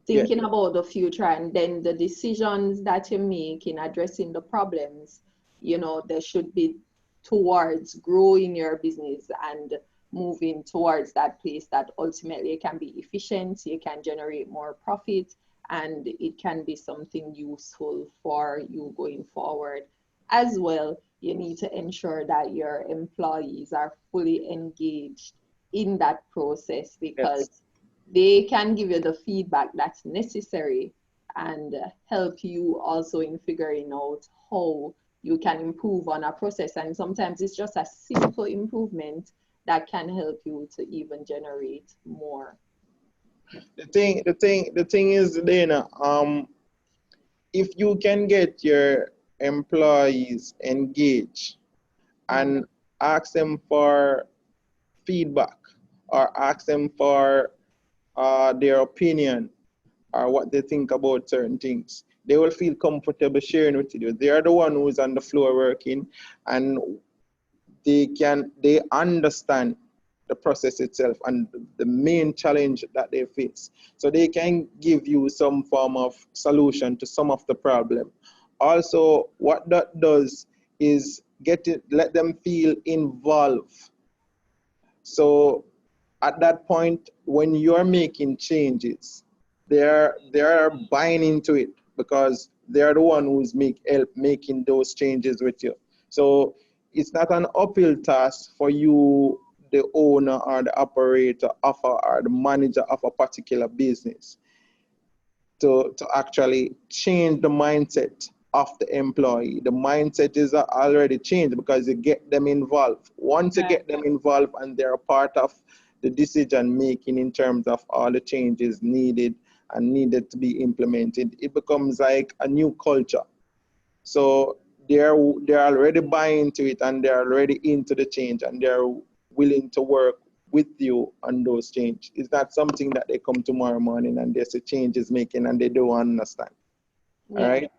thinking about the future, and then the decisions that you make in addressing the problems, they should be towards growing your business and moving towards that place that ultimately can be efficient, you can generate more profit, and it can be something useful for you going forward. As well, you need to ensure that your employees are fully engaged in that process, because they can give you the feedback that's necessary and help you also in figuring out how you can improve on a process. And sometimes it's just a simple improvement that can help you to even generate more. The thing is, Dana, if you can get your employees engaged and ask them for feedback or ask them for their opinion or what they think about certain things, they will feel comfortable sharing with you. They are the one who's on the floor working, and they understand the process itself and the main challenge that they face. So they can give you some form of solution to some of the problem. Also, what that does is let them feel involved. So at that point, when you're making changes, they're buying into it because they're the one who's making those changes with you. So it's not an uphill task for you, the owner or the operator or the manager of a particular business, to actually change the mindset of the employee. The mindset is already changed because you get them involved. Once you get them involved and they're a part of the decision making in terms of all the changes needed and needed to be implemented, it becomes like a new culture. So they're already buying into it and they're already into the change and they're willing to work with you on those changes. It's not something that they come tomorrow morning and there's a change is making and they don't understand. All right.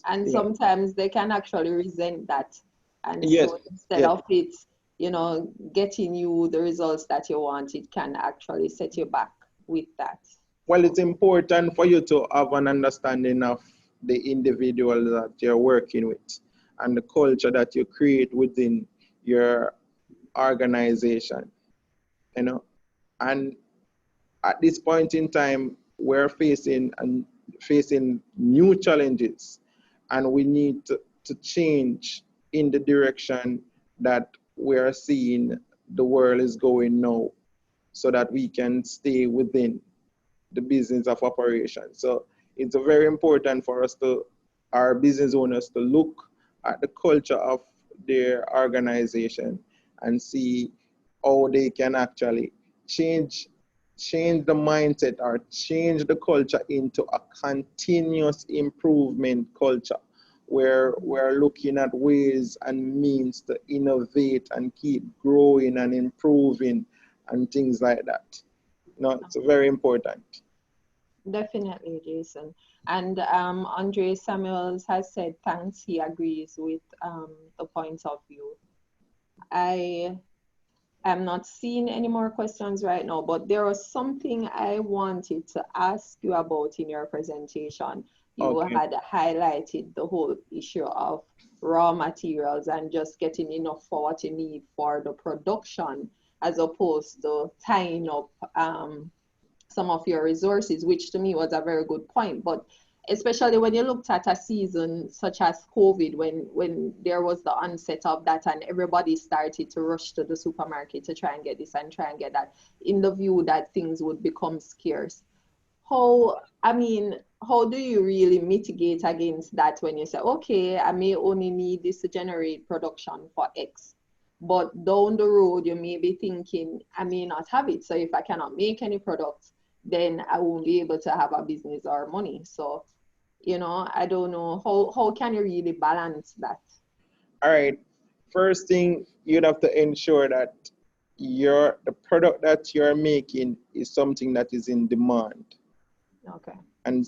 And sometimes they can actually resent that. And yes. so instead of it, you know, getting you the results that you want, it can actually set you back with that. Well, it's important for you to have an understanding of the individual that you're working with and the culture that you create within your organization, you know. And at this point in time, we're facing new challenges, and we need to change in the direction that we're seeing the world is going now, so that we can stay within the business of operation. So it's very important for us our business owners to look at the culture of their organization and see how they can actually change the mindset or change the culture into a continuous improvement culture where we're looking at ways and means to innovate and keep growing and improving and things like that. No, it's very important. Definitely, Jason. And Andre Samuels has said, thanks, he agrees with the point of view. I am not seeing any more questions right now, but there was something I wanted to ask you about in your presentation. You had highlighted the whole issue of raw materials and just getting enough for what you need for the production, as opposed to tying up some of your resources, which to me was a very good point. But especially when you looked at a season such as COVID, when there was the onset of that and everybody started to rush to the supermarket to try and get this and try and get that, in the view that things would become scarce. How do you really mitigate against that when you say, okay, I may only need this to generate production for X, but down the road you may be thinking, I may not have it. So if I cannot make any products, then I won't be able to have a business or money. So, you know, I don't know, how can you really balance that? All right. First thing, you'd have to ensure that the product that you're making is something that is in demand. Okay. And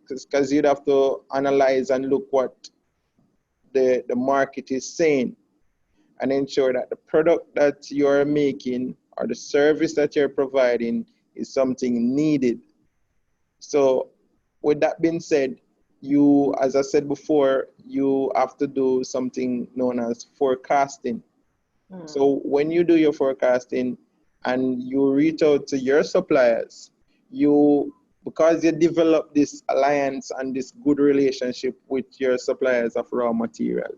because you'd have to analyze and look what the market is saying and ensure that the product that you're making or the service that you're providing is something needed. So with that being said, you, as I said before, you have to do something known as forecasting. So when you do your forecasting and you reach out to your suppliers, because you develop this alliance and this good relationship with your suppliers of raw material,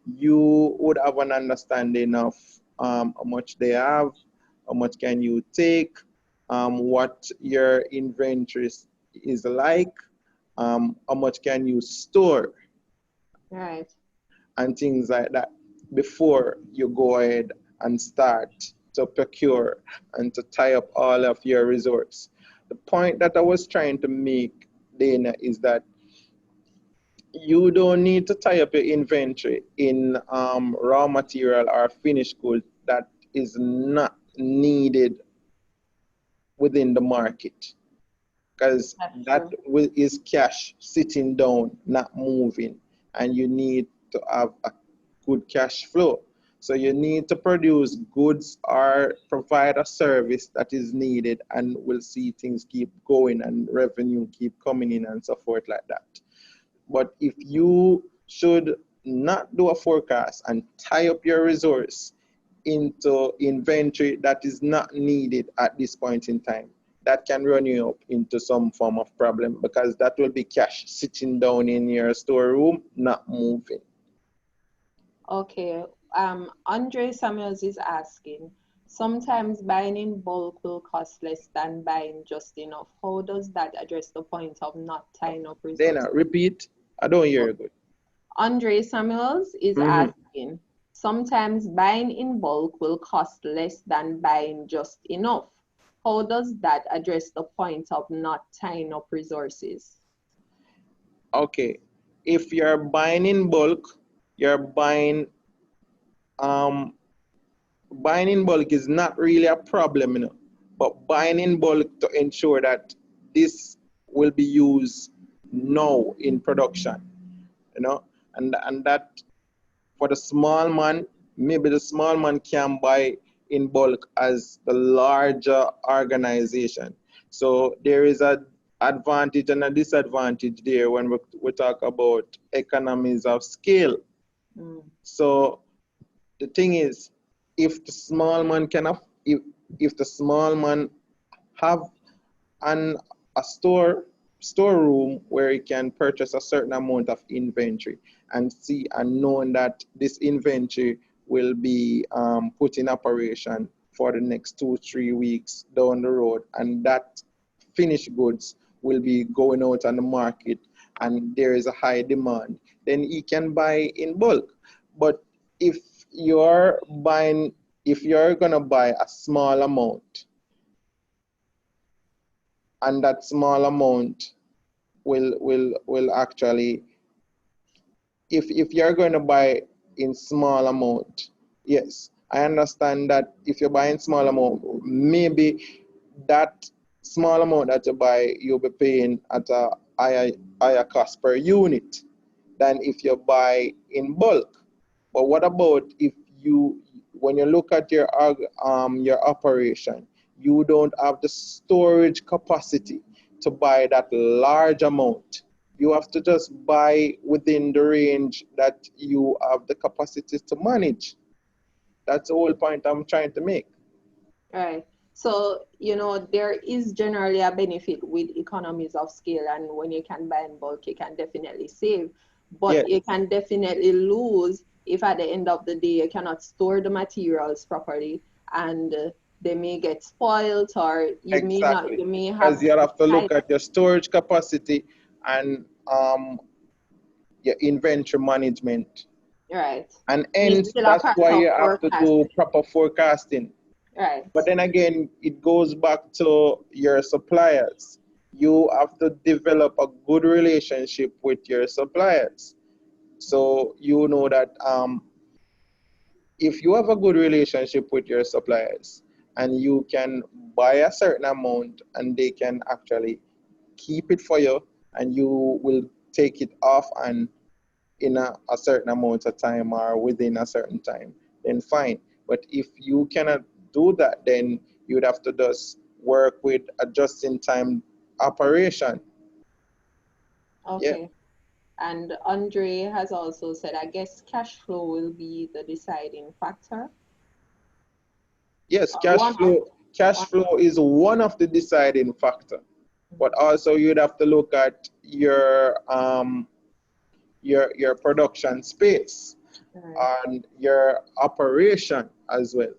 you would have an understanding of how much they have, how much can you take, what your inventory is like, how much can you store, right, and things like that before you go ahead and start to procure and to tie up all of your resources. The point that I was trying to make, Dana, is that you don't need to tie up your inventory in raw material or finished goods that is not needed within the market, because that is cash sitting down, not moving, and you need to have a good cash flow. So you need to produce goods or provide a service that is needed, and we'll see things keep going and revenue keep coming in and so forth like that. But if you should not do a forecast and tie up your resource into inventory that is not needed at this point in time, that can run you up into some form of problem, because that will be cash sitting down in your storeroom, not moving. Okay. Andre Samuels is asking, sometimes buying in bulk will cost less than buying just enough. How does that address the point of not tying up resources? Then repeat. I don't hear you good. Andre Samuels is asking, sometimes buying in bulk will cost less than buying just enough. How does that address the point of not tying up resources? Okay, if you're buying in bulk, you're um, buying in bulk is not really a problem, but buying in bulk to ensure that this will be used now in production, and that for the small man, maybe the small man can buy in bulk as the larger organization. So there is a advantage and a disadvantage there when we talk about economies of scale. So the thing is, if the small man if the small man have an a storeroom where he can purchase a certain amount of inventory and see and knowing that this inventory will be put in operation for the next 2-3 weeks down the road, and that finished goods will be going out on the market and there is a high demand, then he can buy in bulk. But if you're gonna buy a small amount, and that small amount will actually, if you're going to buy in small amount, yes, I understand that if you're buying small amount, maybe that small amount that you buy, you'll be paying at a higher cost per unit than if you buy in bulk. But what about if when you look at your operation, you don't have the storage capacity to buy that large amount? You have to just buy within the range that you have the capacity to manage. That's the whole point I'm trying to make. Right. So, there is generally a benefit with economies of scale, and when you can buy in bulk, you can definitely save. But Yes. you can definitely lose if at the end of the day you cannot store the materials properly, and they may get spoiled, or Exactly. you may Because have you have to tight. look at your storage capacity and your inventory management. Right. And Need hence, still a that's why proper you have to forecast. do proper forecasting. Right. But then again, it goes back to your suppliers. You have to develop a good relationship with your suppliers. So you know that if you have a good relationship with your suppliers and you can buy a certain amount and they can actually keep it for you and you will take it off and in a certain amount of time or within a certain time, then fine. But if you cannot do that, then you'd have to just work with a just-in-time operation. Yeah. Okay. And Andre has also said, I guess cash flow will be the deciding factor. Yes, One of cash flow is one of the deciding factor, but also you'd have to look at your production space and your operation as well.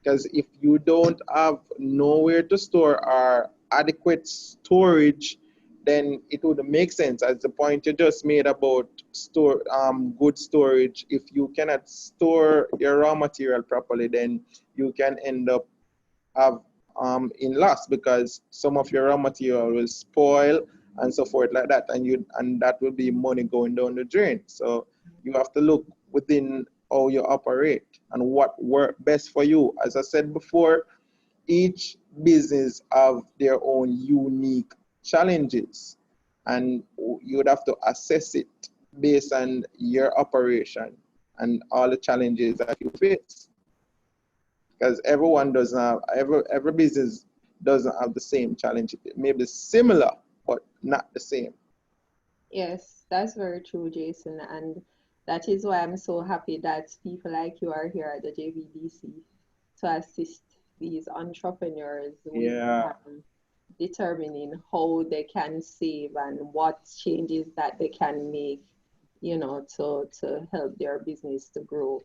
Because if you don't have nowhere to store or adequate storage, then it would make sense, as the point you just made about good storage. If you cannot store your raw material properly, then you can end up have in loss because some of your raw material will spoil and so forth like that, and that will be money going down the drain. So you have to look within how you operate and what work best for you. As I said before, each business have their own unique challenges, and you would have to assess it based on your operation and all the challenges that you face. Because everyone doesn't have every business doesn't have the same challenge. It may be similar, but not the same. Yes, that's very true, Jason. And that is why I'm so happy that people like you are here at the JBDC to assist these entrepreneurs with Yeah. determining how they can save and what changes that they can make, to help their business to grow.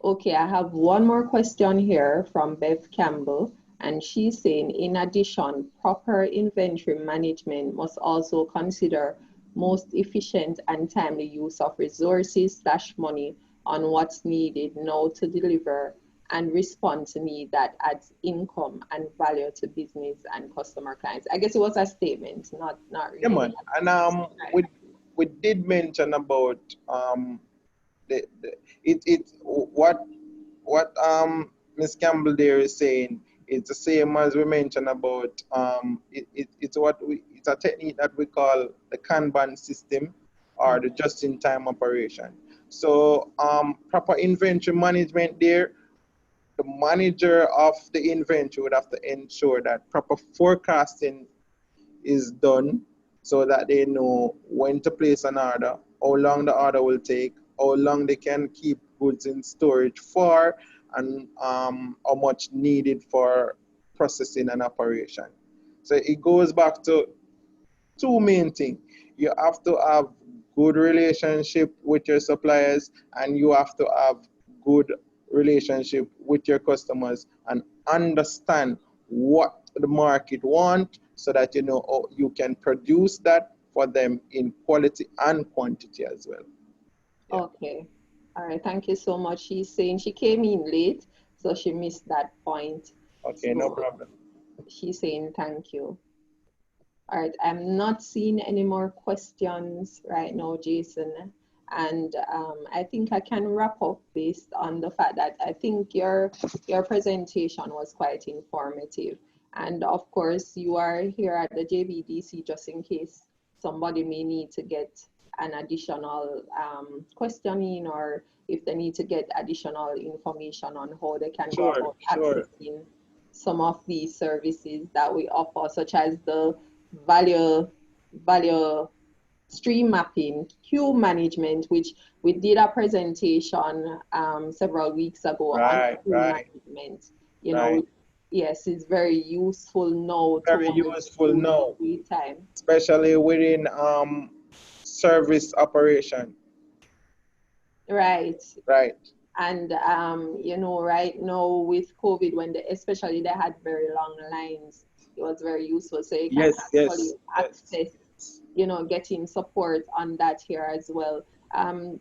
Okay, I have one more question here from Beth Campbell, and she's saying, in addition, proper inventory management must also consider most efficient and timely use of resources / money on what's needed now to deliver and respond to need that adds income and value to business and customer clients. I guess it was a statement, not Yeah, really. man. And we did mention about what Miss Campbell there is saying. It's the same as we mentioned about it's a technique that we call the Kanban system or the just-in-time operation. So proper inventory management there, the manager of the inventory would have to ensure that proper forecasting is done so that they know when to place an order, how long the order will take, how long they can keep goods in storage for, and how much needed for processing and operation. So it goes back to two main things. You have to have good relationship with your suppliers, and you have to have good relationship with your customers and understand what the market want so that you know you can produce that for them in quality and quantity as well. Yeah. Okay. All right. Thank you so much. She's saying she came in late, so she missed that point. Okay, so no problem. She's saying thank you. All right, I'm not seeing any more questions right now, Jason. And I think I can wrap up based on the fact that I think your presentation was quite informative. And of course, you are here at the JBDC just in case somebody may need to get an additional questioning, or if they need to get additional information on how they can go about accessing some of these services that we offer, such as the value stream mapping, queue management, which we did a presentation several weeks ago on queue management. You know, yes, it's very useful now. Very useful now, especially within service operation. Right. Right. And you know, right now with COVID, when especially they had very long lines, it was very useful. So you can actually access, you know, getting support on that here as well.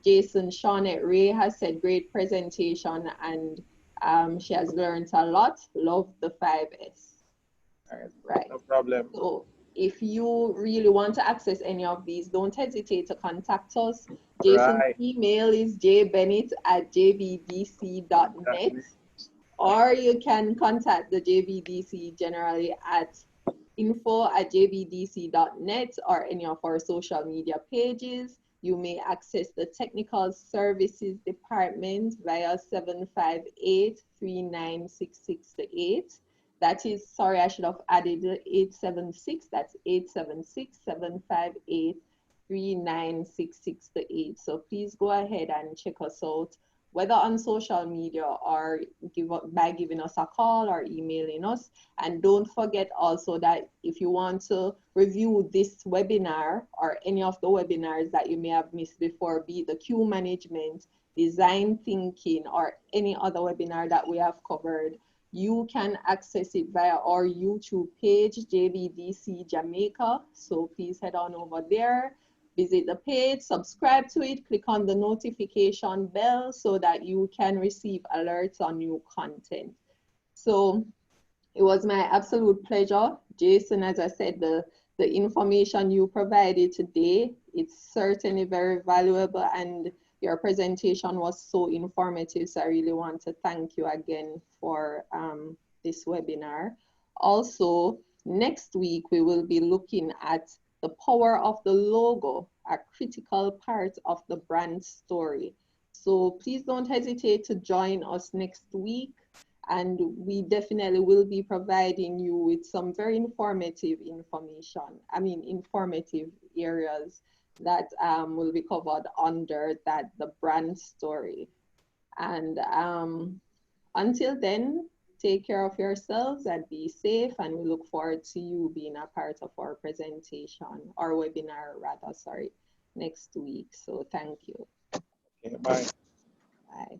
Jason Shawnette Ray has said great presentation, and she has learned a lot. Love the 5S. Right. No problem. So if you really want to access any of these, don't hesitate to contact us. Jason's email is jbennett@jbdc.net, or you can contact the JBDC generally at info@jbdc.net or any of our social media pages. You may access the technical services department via 758-3966-8. That is, sorry, I should have added 876. That's 876-758-3966-8. So please go ahead and check us out, whether on social media or by giving us a call or emailing us. And don't forget also that if you want to review this webinar or any of the webinars that you may have missed before, be it the queue management, design thinking, or any other webinar that we have covered, you can access it via our YouTube page, JBDC Jamaica. So please head on over there, visit the page, subscribe to it, click on the notification bell so that you can receive alerts on new content. So it was my absolute pleasure. Jason, as I said, the information you provided today, it's certainly very valuable, and your presentation was so informative. So I really want to thank you again for this webinar. Also, next week, we will be looking at the power of the logo, a critical part of the brand story. So please don't hesitate to join us next week, and we definitely will be providing you with some very informative informative areas that will be covered under the brand story. And until then, take care of yourselves and be safe, and we look forward to you being a part of our presentation, or webinar rather, sorry, next week. So thank you. Okay, bye. Bye.